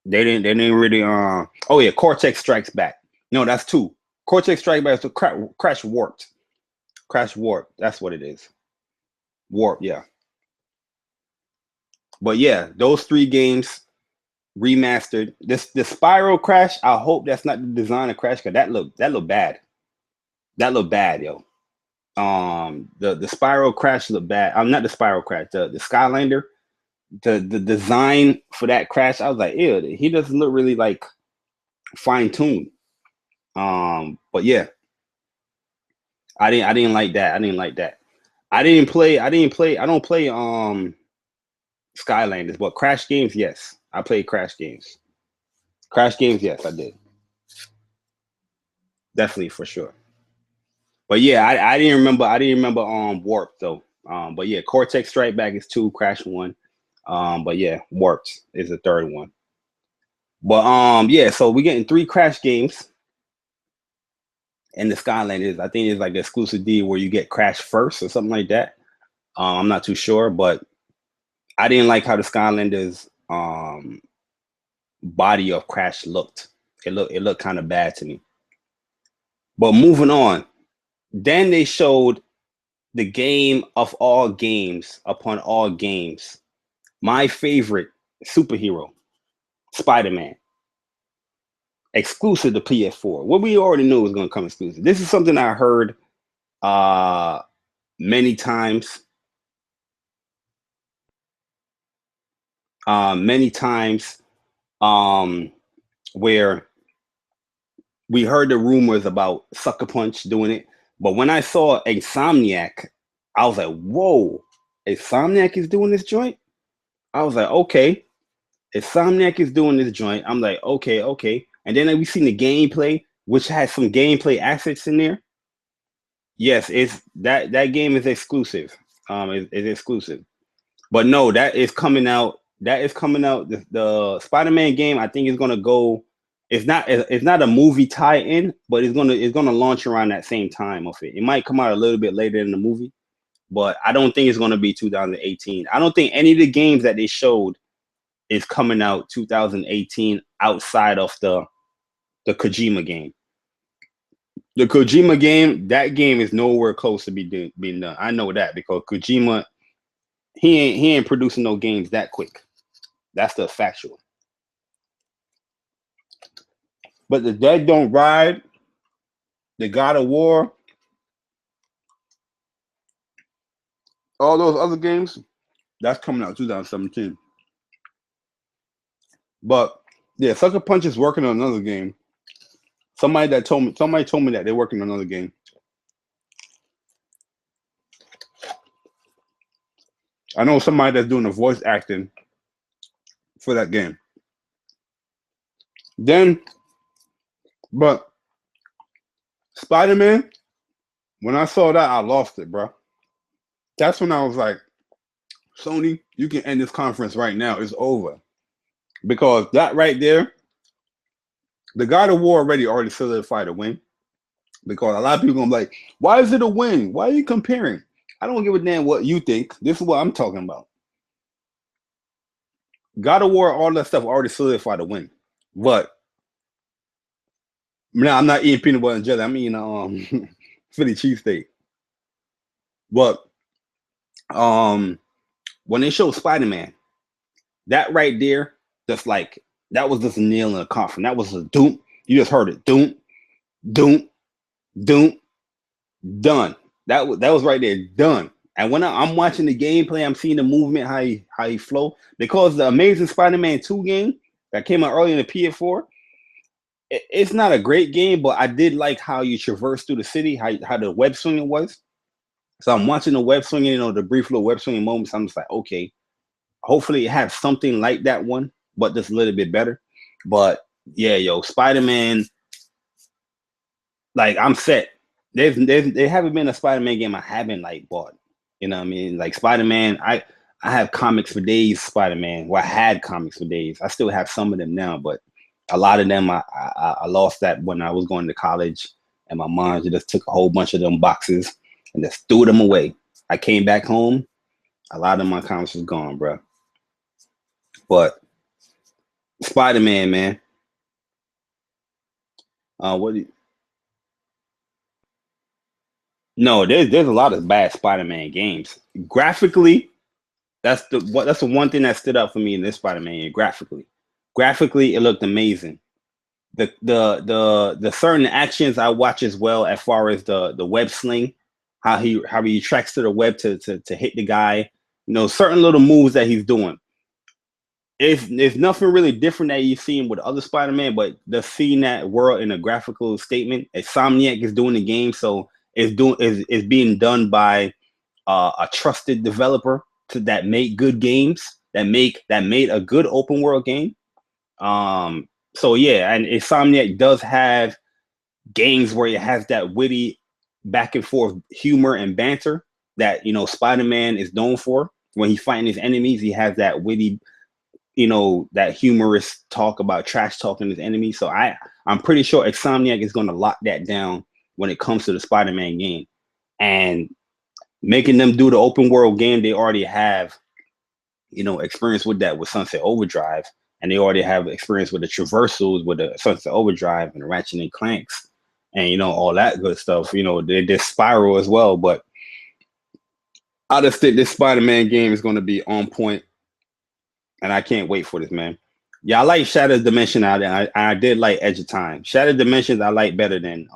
They didn't really. Oh yeah, Cortex Strikes Back. No, that's 2. Cortex Strikes Back is Crash Warped. Crash Warped. That's what it is. Warp, yeah. But yeah, those 3 games remastered. The Spyro Crash, I hope that's not the design of Crash, because that look bad. That looked bad, yo. The Spyro Crash looked bad. I'm not the Spyro Crash, the Skylander. The design for that Crash, I was like, ew, he doesn't look really like fine-tuned. But yeah. I didn't like that. I don't play Skylanders, but Crash games, yes. I played Crash games. Crash games, yes, I did. Definitely, for sure. But yeah, I didn't remember Warp though. But yeah, Cortex Strike Back is 2, Crash 1. But yeah, Warped is the 3rd one. But yeah, so we're getting 3 Crash games. And the Skylanders, I think it's like the exclusive deal where you get Crash first or something like that. I'm not too sure, but I didn't like how the Skylanders body of Crash looked. It looked kind of bad to me. But moving on, then they showed the game of all games upon all games. My favorite superhero, Spider-Man. Exclusive to PS4. What we already knew was going to come exclusive. This is something I heard many times. Where we heard the rumors about Sucker Punch doing it. But when I saw Insomniac, I was like, whoa, Insomniac is doing this joint? I was like, okay. Insomniac is doing this joint. I'm like, okay. And then we seen the gameplay, which has some gameplay assets in there. Yes, it's that game is exclusive. It's exclusive. But no, that is coming out. The Spider-Man game, I think, is gonna go. It's not a movie tie-in, but it's gonna launch around that same time of it. It might come out a little bit later in the movie, but I don't think it's gonna be 2018. I don't think any of the games that they showed is coming out 2018 outside of the Kojima game. The Kojima game, that game is nowhere close to being done. I know that because Kojima, he ain't producing no games that quick. That's the factual. But the Dead Don't Ride, the God of War, all those other games, that's coming out 2017. But yeah, Sucker Punch is working on another game. Somebody told me that they're working on another game. I know somebody that's doing the voice acting for that game. But Spider-Man, when I saw that, I lost it, bro. That's when I was like, Sony, you can end this conference right now. It's over. Because that right there, the God of War already solidified a win. because a lot of people gonna be like, why is it a win? Why are you comparing? I don't give a damn what you think. This is what I'm talking about. God of War, all that stuff already solidified the win. But now I'm not eating peanut butter and jelly. I'm eating Philly cheesesteak. But when they showed Spider-Man, that right there, just like that was just a nail in the coffin. That was a doom. You just heard it. Doom, doom, doom, done. That was right there, done. And when I'm watching the gameplay, I'm seeing the movement, how he flow. Because the Amazing Spider-Man 2 game that came out early in the PS4, it's not a great game, but I did like how you traverse through the city, how the web swinging was. So I'm watching the web swinging, the brief little web swinging moments. I'm just like, okay, hopefully it has something like that one, but just a little bit better. But yeah, yo, Spider-Man, like I'm set. There haven't been a Spider-Man game I haven't like bought. You know what I mean? Like Spider-Man, I have comics for days. Spider-Man, well, I had comics for days. I still have some of them now, but a lot of them I lost that when I was going to college, and my mom just took a whole bunch of them boxes and just threw them away. I came back home, a lot of my comics was gone, bro. But Spider-Man, man. What? No, there's a lot of bad Spider-Man games. Graphically, that's the one thing that stood out for me in this Spider-Man game. Graphically, it looked amazing. The certain actions I watch as well, as far as the web sling, how he tracks to the web to hit the guy. Certain little moves that he's doing. It's nothing really different that you've seen with other Spider-Man, but the seeing that world in a graphical statement, Insomniac is doing the game, so it's being done by a trusted developer that make good games, that made a good open world game. So yeah, and Insomniac does have games where it has that witty back and forth humor and banter that Spider-Man is known for. When he's fighting his enemies, he has that witty, that humorous talk about trash talking his enemies. So I'm pretty sure Insomniac is going to lock that down when it comes to the Spider-Man game, and making them do the open world game. They already have experience with that with Sunset Overdrive, and they already have experience with the traversals with the Sunset Overdrive and the Ratchet and Clanks, and all that good stuff. They did Spiral as well. But I just think this Spider-Man game is going to be on point, and I can't wait for this, man. Yeah, I like Shattered Dimension out there. I did like Edge of Time. Shattered Dimensions I like better than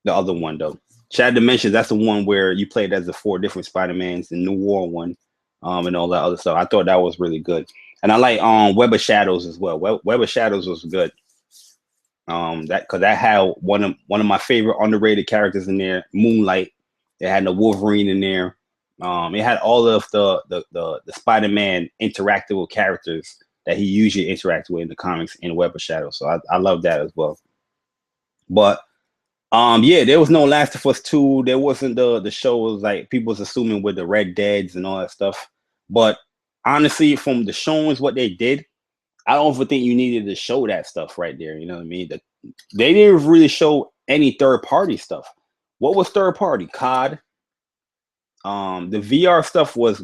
the other one though. Shattered Dimensions, that's the one where you played as the 4 different Spider-Mans, the New War one, and all that other stuff. I thought that was really good. And I like Web of Shadows as well. Web of Shadows was good. That had one of my favorite underrated characters in there, Moonlight. It had the Wolverine in there. It had all of the Spider-Man interactable characters that he usually interacts with in the comics in Web of Shadows. So I love that as well. But yeah, there was no Last of Us 2. There wasn't the shows like people was assuming with the Red Deads and all that stuff. But honestly, from the showings, what they did, I don't even think you needed to show that stuff right there. You know what I mean? They didn't really show any third party stuff. What was third party? COD. The VR stuff was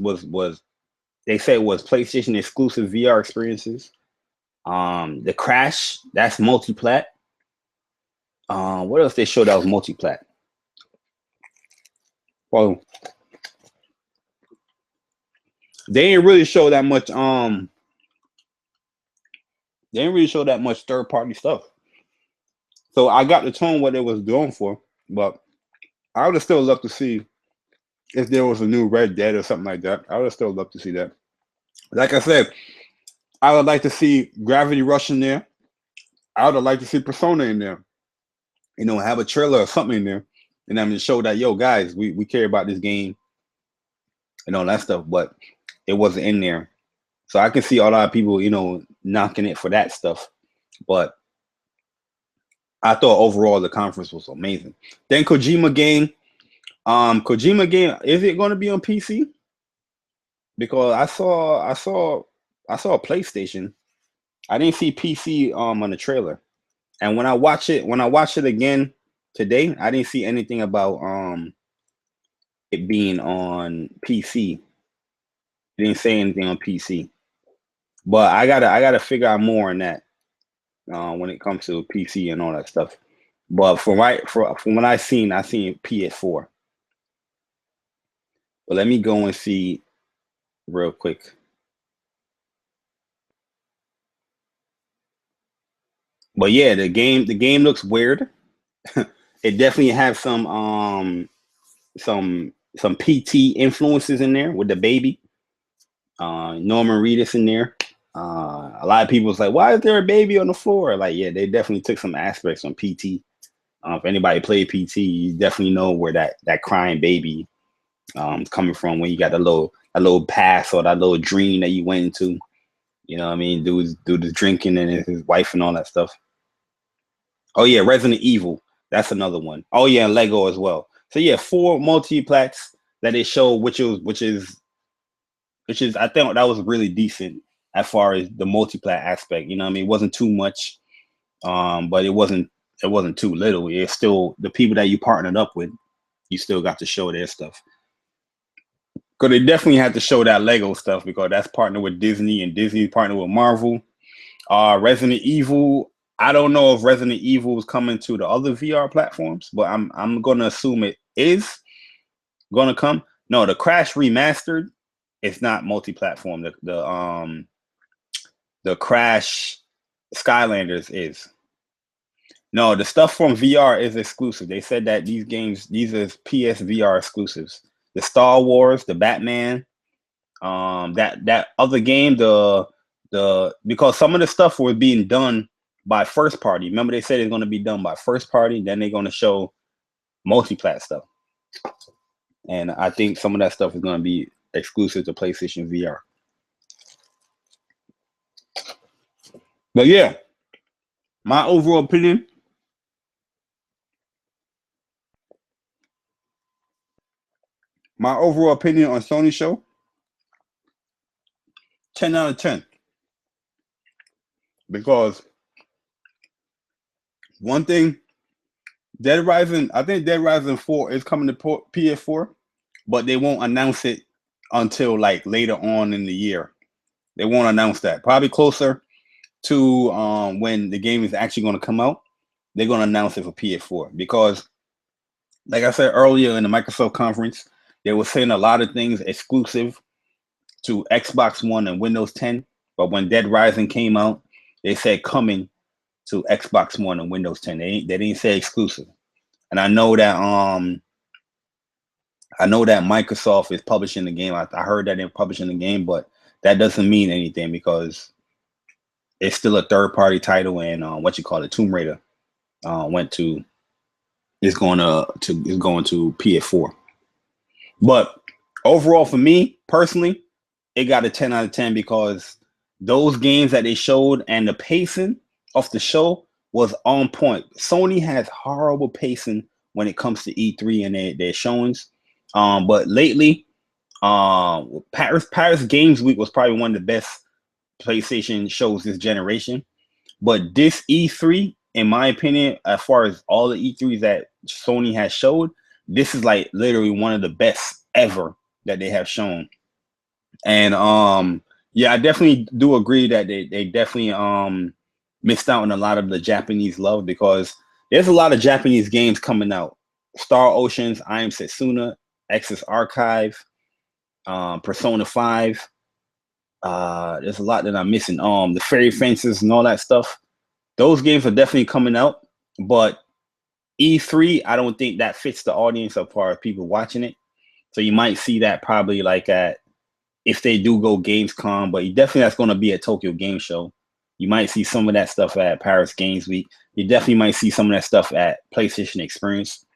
they say it was PlayStation exclusive VR experiences. The Crash, that's multi-plat. What else they showed that was multi-plat? Well, they didn't really show that much. They didn't really show that much third party stuff. So I got the tone what it was going for, but I would have still loved to see if there was a new Red Dead or something like that. I would have still loved to see that. Like I said, I would like to see Gravity Rush in there. I would have liked to see Persona in there. Have a trailer or something in there, and I'm mean, show that guys, we care about this game and all that stuff. But it wasn't in there, so I can see a lot of people, knocking it for that stuff. But I thought overall the conference was amazing. Then Kojima game. Kojima game, is it going to be on PC? Because I saw a PlayStation. I didn't see PC on the trailer. And when I watch it again today, I didn't see anything about it being on PC. It didn't say anything on PC. But I gotta figure out more on that when it comes to PC and all that stuff. But from what I seen PS4. But let me go and see real quick. But yeah, the game looks weird. It definitely has some PT influences in there with the baby. Norman Reedus in there. A lot of people was like, "Why is there a baby on the floor?" Like, yeah, they definitely took some aspects from PT. If anybody played PT, you definitely know where that crying baby is coming from when you got a little pass or that little dream that you went into. You know what I mean? Do the drinking and his wife and all that stuff. Oh yeah, Resident Evil. That's another one. Oh yeah, and Lego as well. So yeah, 4 multiplats that they show, which is I think that was really decent as far as the multiplat aspect. You know what I mean? It wasn't too much, but it wasn't too little. It's still the people that you partnered up with, you still got to show their stuff. Because they definitely had to show that Lego stuff because that's partnered with Disney and Disney partnered with Marvel. Resident Evil. I don't know if Resident Evil is coming to the other VR platforms, but I'm gonna assume it is gonna come. No, the Crash remastered. It's not multi-platform. The Crash Skylanders is. No, the stuff from VR is exclusive. They said that these are PS VR exclusives. The Star Wars, the Batman, that other game, the because some of the stuff was being done by first party. Remember, they said it's going to be done by first party. Then they're going to show multi-plat stuff, and I think some of that stuff is going to be exclusive to PlayStation VR. But yeah, my overall opinion. My overall opinion on Sony show, 10 out of 10. Because one thing, I think Dead Rising 4 is coming to PS4, but they won't announce it until like later on in the year. They won't announce that. Probably closer to when the game is actually going to come out. They're going to announce it for PS4 because, like I said earlier in the Microsoft conference, they were saying a lot of things exclusive to Xbox One and Windows 10. But when Dead Rising came out, they said coming to Xbox One and Windows 10. They didn't say exclusive. And I know that Microsoft is publishing the game. I heard that they're publishing the game, but that doesn't mean anything because it's still a third party title, and Tomb Raider went to is going to PS4. But overall, for me personally, it got a 10 out of 10 because those games that they showed and the pacing of the show was on point. Sony has horrible pacing when it comes to E3 and their showings. But lately, Paris Games Week was probably one of the best PlayStation shows this generation. But this E3, in my opinion, as far as all the E3s that Sony has showed, this is like literally one of the best ever that they have shown. And yeah, I definitely do agree that they definitely missed out on a lot of the Japanese love because there's a lot of Japanese games coming out. Star Oceans, I Am Setsuna, Exodus Archive, Persona 5. There's a lot that I'm missing. The Fairy Fences and all that stuff. Those games are definitely coming out, but E3, I don't think that fits the audience as far as people watching it. So you might see that probably like at if they do go Gamescom, but definitely that's going to be at Tokyo Game Show. You might see some of that stuff at Paris Games Week. You definitely might see some of that stuff at PlayStation Experience.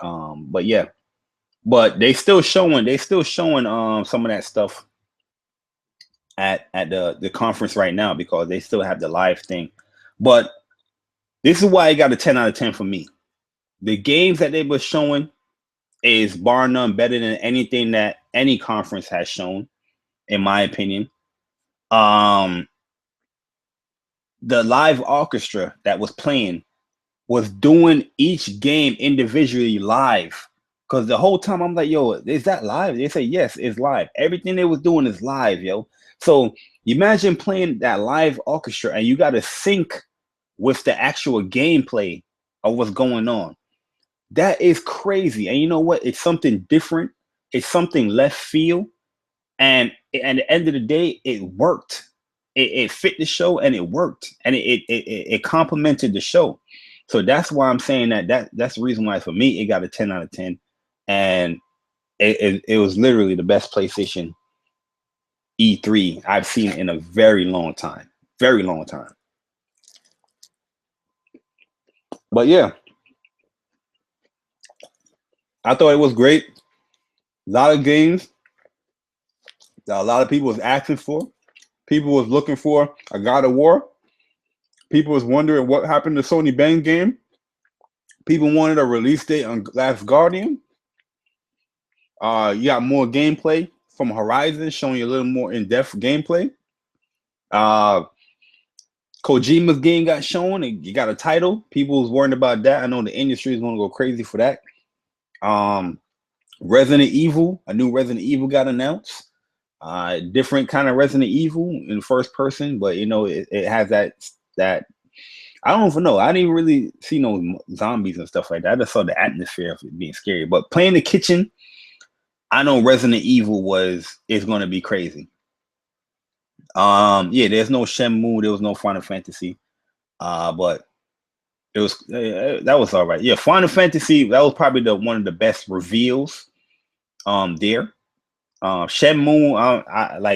But yeah, but they still showing some of that stuff at the conference right now because they still have the live thing. But this is why it got a 10 out of 10 for me. The games that they were showing is bar none better than anything that any conference has shown, in my opinion. The live orchestra that was playing was doing each game individually live. Because the whole time I'm like, yo, is that live? They say, yes, it's live. Everything they was doing is live, yo. So imagine playing that live orchestra and you got to sync with the actual gameplay of what's going on. That is crazy. And you know what? It's something different. It's something left field. And at the end of the day, it worked. It fit the show and it worked. And it complemented the show. So that's why I'm saying that's the reason why for me it got a 10 out of 10. And it was literally the best PlayStation E3 I've seen in a very long time. Very long time. But yeah, I thought it was great. A lot of games that a lot of people was asking for. People was looking for a God of War. People was wondering what happened to Sony Bang game. People wanted a release date on Last Guardian. You got more gameplay from Horizon, showing you a little more in-depth gameplay. Kojima's game got shown, and you got a title. People was worried about that. I know the industry is going to go crazy for that. Resident Evil, a new Resident Evil got announced. Different kind of Resident Evil in first person, but you know it has that. I don't even know. I didn't really see no zombies and stuff like that. I just saw the atmosphere of it being scary. But playing the kitchen, I know Resident Evil is going to be crazy. Yeah, there's no Shenmue, there was no Final Fantasy, but it was that was all right. Yeah, Final Fantasy, that was probably one of the best reveals there. Shenmue,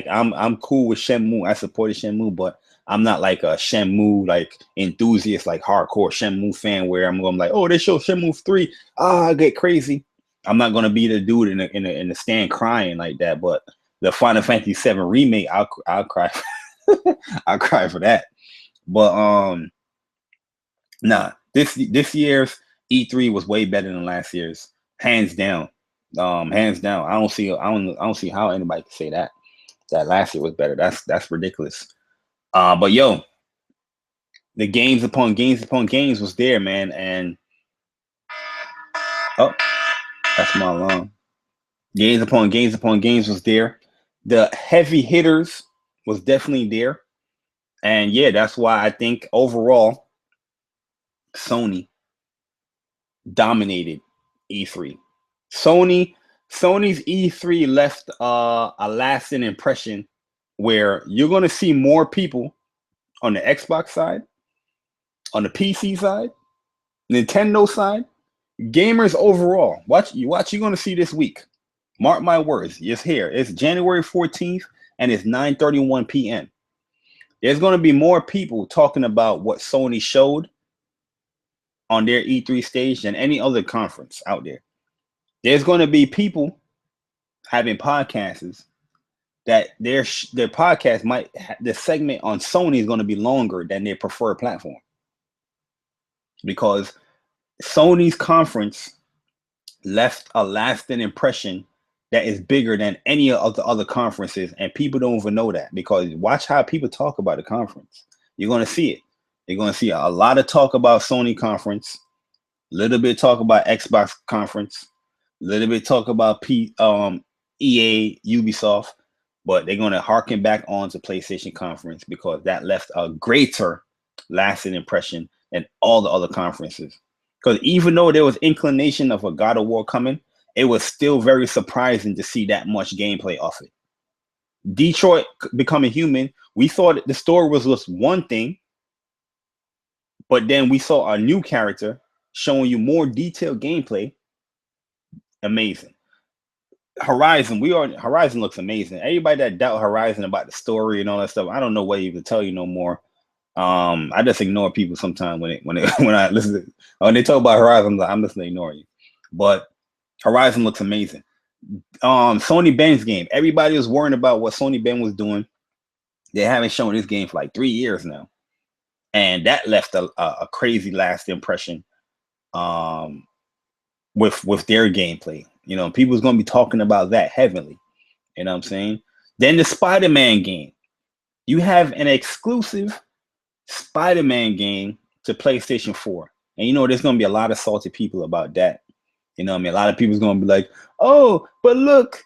I'm cool with Shenmue. I supported Shenmue, but I'm not like a Shenmue like enthusiast, like hardcore Shenmue fan where I'm going like, oh, they show Shenmue 3, I get crazy. I'm not gonna be the dude in the stand crying like that. But the Final Fantasy 7 remake, I'll cry. I'll cry for that. But nah, this year's E3 was way better than last year's, hands down. Hands down. I don't see how anybody can say that last year was better. That's ridiculous. But yo, the games upon games upon games was there, man. And oh, that's my alarm. Games upon games upon games was there. The heavy hitters was definitely there. And yeah, that's why I think overall Sony dominated E3. Sony's E3 left a lasting impression where you're going to see more people on the Xbox side, on the PC side, Nintendo side, gamers overall. You're going to see this week. Mark my words. It's here. It's January 14th and it's 9:31 p.m. There's going to be more people talking about what Sony showed on their E3 stage than any other conference out there. There's going to be people having podcasts that their podcast the segment on Sony is going to be longer than their preferred platform, because Sony's conference left a lasting impression that is bigger than any of the other conferences, and people don't even know that. Because watch how people talk about the conference. You're going to see it. You're going to see a lot of talk about Sony conference, a little bit talk about Xbox conference, a little bit talk about EA, Ubisoft, but they're going to harken back on to PlayStation conference because that left a greater lasting impression than all the other conferences. Because even though there was inclination of a God of War coming, it was still very surprising to see that much gameplay off it. Detroit Becoming Human, we thought the story was just one thing, but then we saw a new character showing you more detailed gameplay. Amazing. Horizon looks amazing. Everybody that doubt Horizon about the story and all that stuff, I don't know what you can tell you no more. I just ignore people sometimes when I listen when they talk about Horizon, I'm just gonna ignore you. But Horizon looks amazing. Sony Ben's game. Everybody was worrying about what Sony Ben was doing. They haven't shown this game for like 3 years now, and that left a crazy last impression. With their gameplay, you know, people's gonna be talking about that heavily. You know what I'm saying? Then the Spider-Man game. You have an exclusive Spider-Man game to PlayStation 4. And there's gonna be a lot of salty people about that. You know what I mean? A lot of people's gonna be like, "Oh, but look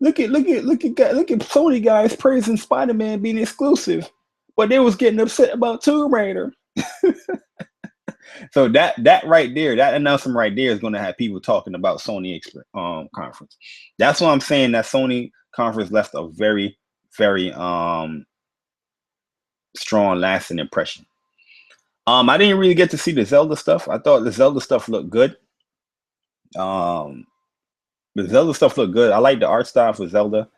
at Sony guys praising Spider-Man being exclusive, but they was getting upset about Tomb Raider." So that right there, that announcement right there is gonna have people talking about Sony conference. That's why I'm saying that Sony conference left a very, very strong lasting impression. I didn't really get to see the Zelda stuff. I thought the Zelda stuff looked good. The Zelda stuff looked good. I like the art style for Zelda.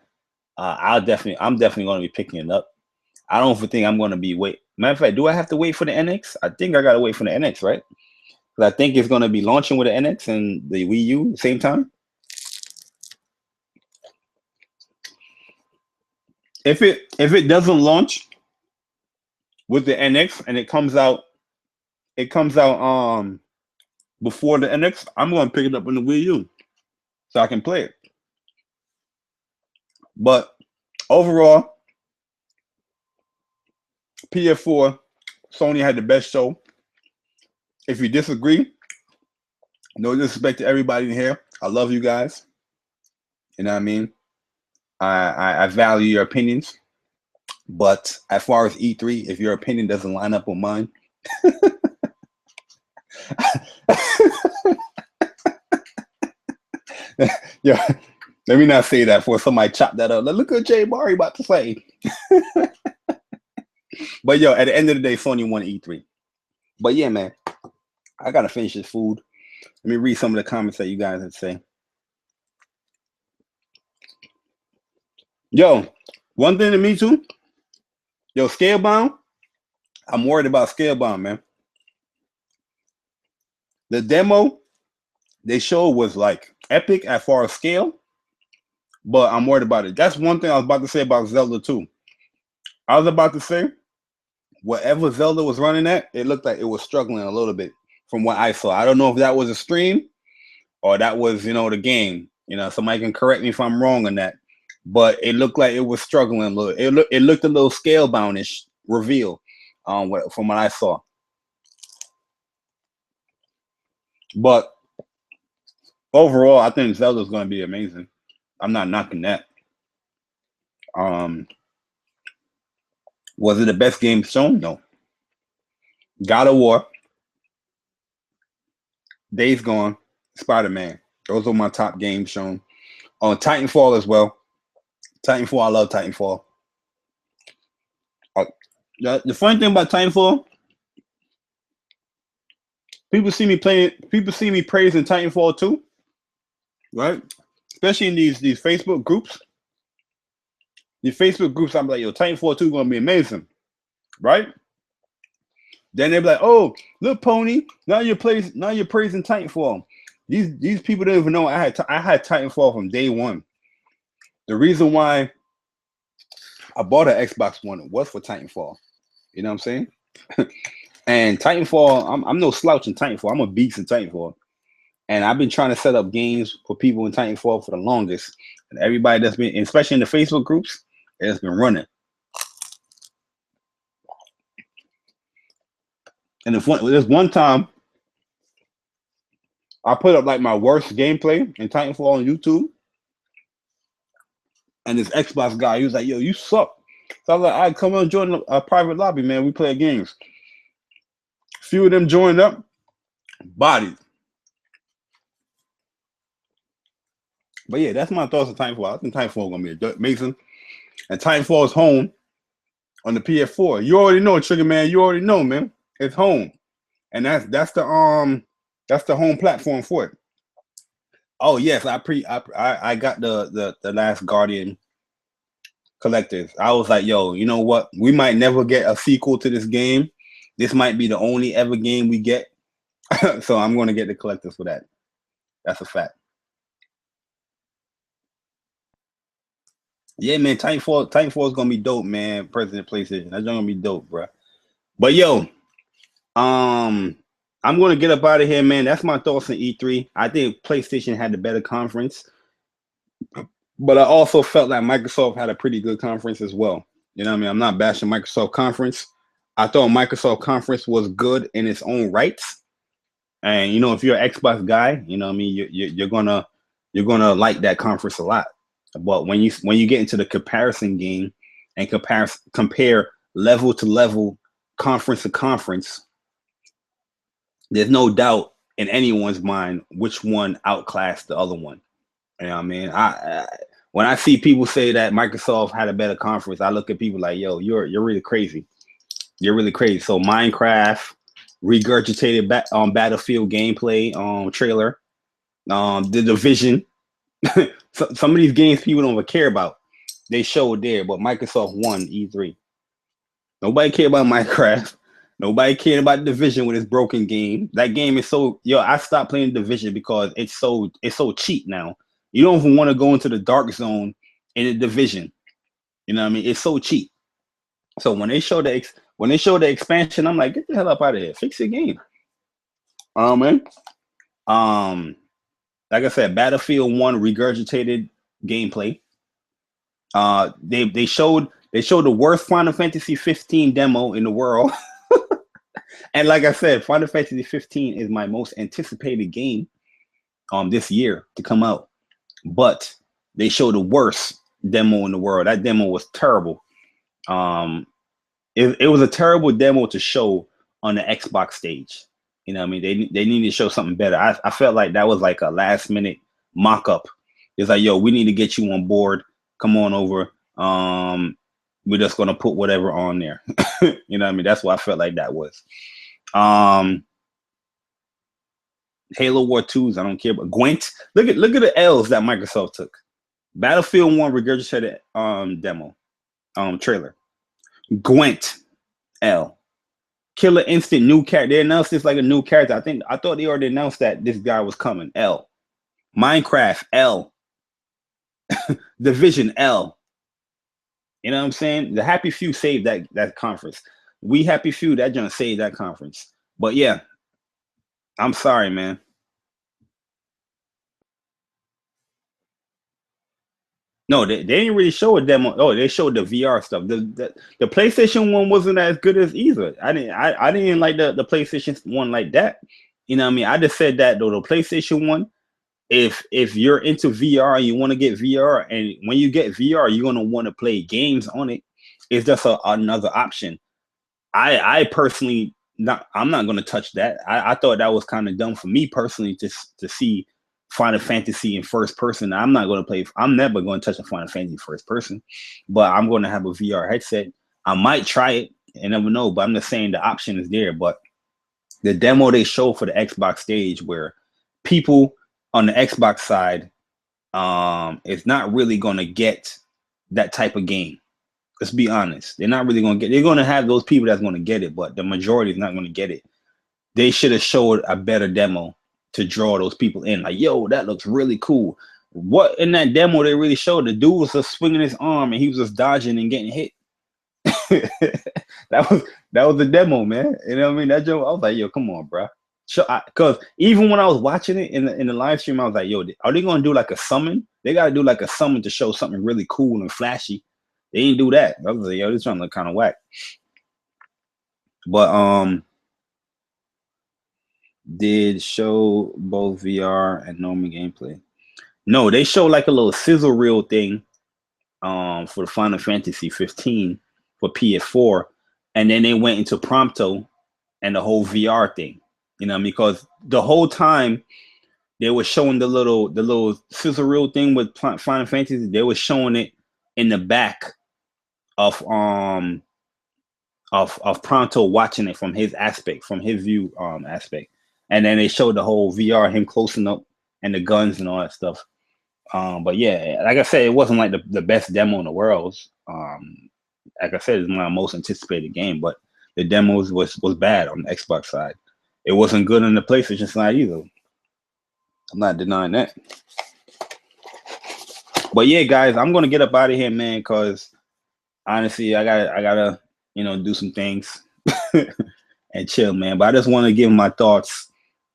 I'm definitely going to be picking it up. I don't think I'm going to be Matter of fact, do I have to wait for the NX? I think I got to wait for the NX, right? Because I think it's going to be launching with the NX and the Wii U at the same time. If it doesn't launch with the NX and it comes out before the NX, I'm going to pick it up on the Wii U so I can play it. But overall, PS4, Sony had the best show. If you disagree, no disrespect to everybody in here. I love you guys. You know what I mean? I value your opinions. But as far as E3, if your opinion doesn't line up with mine, yeah, let me not say that before somebody chop that up. Look what Jay Barry about to say. But yo, at the end of the day, Sony won E3. But yeah, man, I gotta finish this food. Let me read some of the comments that you guys had say. Yo, one thing to me too. Yo, Scalebound, I'm worried about Scalebound, man. The demo they showed was like epic as far as scale, but I'm worried about it. That's one thing I was about to say about Zelda too. I was about to say, whatever Zelda was running at, it looked like it was struggling a little bit from what I saw. I don't know if that was a stream or that was, the game. Somebody can correct me if I'm wrong on that. But it looked like it was struggling a little. It looked a little Scalebound-ish reveal from what I saw. But overall, I think Zelda's going to be amazing. I'm not knocking that. Was it the best game shown? No. God of War, Days Gone, Spider-Man. Those are my top games shown. On Titanfall as well. Titanfall, I love Titanfall. The funny thing about Titanfall, people see me praising Titanfall too, right? Especially in these Facebook groups. These Facebook groups, I'm like, yo, Titanfall 2 is gonna be amazing, right? Then they're like, oh, look, Pony, now you're praising Titanfall. These people don't even know I had Titanfall from day one. The reason why I bought an Xbox One was for Titanfall. You know what I'm saying? And Titanfall, I'm no slouch in Titanfall. I'm a beast in Titanfall. And I've been trying to set up games for people in Titanfall for the longest. And everybody that's been, especially in the Facebook groups, it has been running. And there's one time I put up like my worst gameplay in Titanfall on YouTube. And this Xbox guy, he was like, yo, you suck. So I was like, all right, come on, join a private lobby, man. We play games. A few of them joined up, bodied. But yeah, that's my thoughts on Titanfall. I think Titanfall is going to be amazing. And Titanfall is home on the PS4. You already know, Trigger Man. You already know, man. It's home. And that's the home platform for it. Oh yes, I got the Last Guardian collectors. I was like, yo, you know what? We might never get a sequel to this game. This might be the only ever game we get. So I'm going to get the collectors for that. That's a fact. Yeah, man, Titanfall is gonna be dope, man. President PlayStation, that's gonna be dope, bro. But yo, I'm gonna get up out of here, man. That's my thoughts on E3. I think PlayStation had the better conference, but I also felt like Microsoft had a pretty good conference as well. You know what I mean? I'm not bashing Microsoft conference. I thought Microsoft conference was good in its own rights. And if you're an Xbox guy, I mean, you're gonna like that conference a lot. But when you get into the comparison game and compare level to level, conference to conference, there's no doubt in anyone's mind which one outclassed the other one. You know what I mean? I when I see people say that Microsoft had a better conference, I look at people like, yo, you're really crazy. You're really crazy. So Minecraft regurgitated back on Battlefield gameplay trailer. The Division. Some of these games people don't even care about. They showed there, but Microsoft won E3. Nobody cared about Minecraft. Nobody cared about Division with its broken game. That game is I stopped playing Division because it's so cheap now. You don't even want to go into the dark zone in a Division. You know what I mean? It's so cheap. So when they show the expansion, I'm like, get the hell up out of here. Fix your game. Man. Like I said, Battlefield 1 regurgitated gameplay. They showed the worst Final Fantasy 15 demo in the world. And like I said, Final Fantasy 15 is my most anticipated game this year to come out. But they showed the worst demo in the world. That demo was terrible. It was a terrible demo to show on the Xbox stage. You know what I mean? They need to show something better. I felt like that was like a last minute mock-up. It's like, yo, we need to get you on board. Come on over. We're just gonna put whatever on there. You know what I mean? That's what I felt like that was. Halo War 2s, I don't care about Gwent. Look at the L's that Microsoft took. Battlefield 1 regurgitated demo trailer. Gwent L. Killer Instinct new character. They announced this like a new character. I thought they already announced that this guy was coming. L. Minecraft L. Division L. You know what I'm saying? The Happy Few saved that conference. We Happy Few, that gonna save that conference. But yeah, I'm sorry, man. No, they didn't really show a demo. Oh, they showed the VR stuff. The PlayStation one wasn't as good as either. I didn't like the PlayStation one like that. You know what I mean? I just said that though, the PlayStation one, if you're into VR and you want to get VR, and when you get VR, you're gonna want to play games on it. It's just another option. I personally I'm not gonna touch that. I thought that was kind of dumb for me personally to see Final Fantasy in first person. I'm not gonna play. I'm never gonna touch a Final Fantasy first person, but I'm gonna have a VR headset. I might try it. You never know. But I'm just saying the option is there. But the demo they show for the Xbox stage, where people on the Xbox side, is not really gonna get that type of game. Let's be honest. They're not really gonna get. They're gonna have those people that's gonna get it, but the majority is not gonna get it. They should have showed a better demo to draw those people in. Like, yo, that looks really cool. What in that demo they really showed? The dude was just swinging his arm and he was just dodging and getting hit. that was the demo, man. You know what I mean? That joke, I was like, yo, come on, bro. Because even when I was watching it in the live stream, I was like, yo, are they gonna do like a summon? They gotta do like a summon to show something really cool and flashy. They didn't do that. I was like, yo, this trying to look kind of whack. But did show both VR and normal gameplay? No, they showed like a little sizzle reel thing for the Final Fantasy 15 for PS4, and then they went into Prompto and the whole VR thing. You know, because the whole time they were showing the little sizzle reel thing with Final Fantasy, they were showing it in the back of Pronto watching it from his aspect, from his view aspect. And then they showed the whole VR, him closing up and the guns and all that stuff. But yeah, like I said, it wasn't like the best demo in the world. Like I said, it's my most anticipated game, but the demos was bad on the Xbox side. It wasn't good on the PlayStation side either. I'm not denying that. But yeah, guys, I'm gonna get up out of here, man, because honestly, I gotta do some things and chill, man. But I just want to give my thoughts.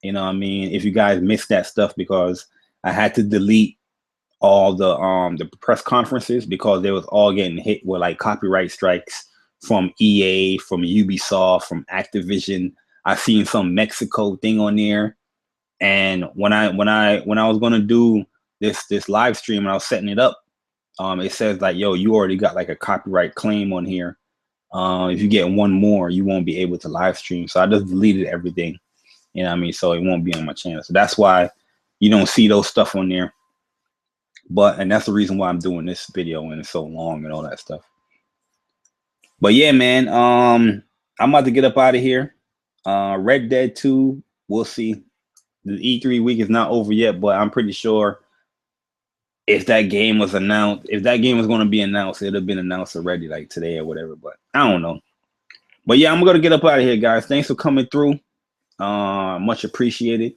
You know what I mean? If you guys missed that stuff, because I had to delete all the press conferences because they was all getting hit with like copyright strikes from EA, from Ubisoft, from Activision. I seen some Mexico thing on there, and when I was gonna do this live stream and I was setting it up, it says like, yo, you already got like a copyright claim on here. If you get one more, you won't be able to live stream. So I just deleted everything. You know what I mean? So it won't be on my channel. So that's why you don't see those stuff on there. And that's the reason why I'm doing this video and it's so long and all that stuff. But yeah, man, I'm about to get up out of here. Red Dead 2, we'll see. The E3 week is not over yet, but I'm pretty sure if that game was announced, if that game was going to be announced, it'd have been announced already, like today or whatever. But I don't know. But yeah, I'm going to get up out of here, guys. Thanks for coming through. Much appreciated.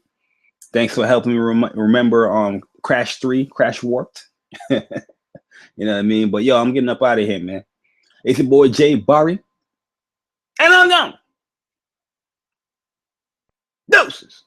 Thanks for helping me remember Crash 3, Crash Warped. You know what I mean? But yo, I'm getting up out of here, man. It's your boy Jay Barry. And I'm gone. Doses.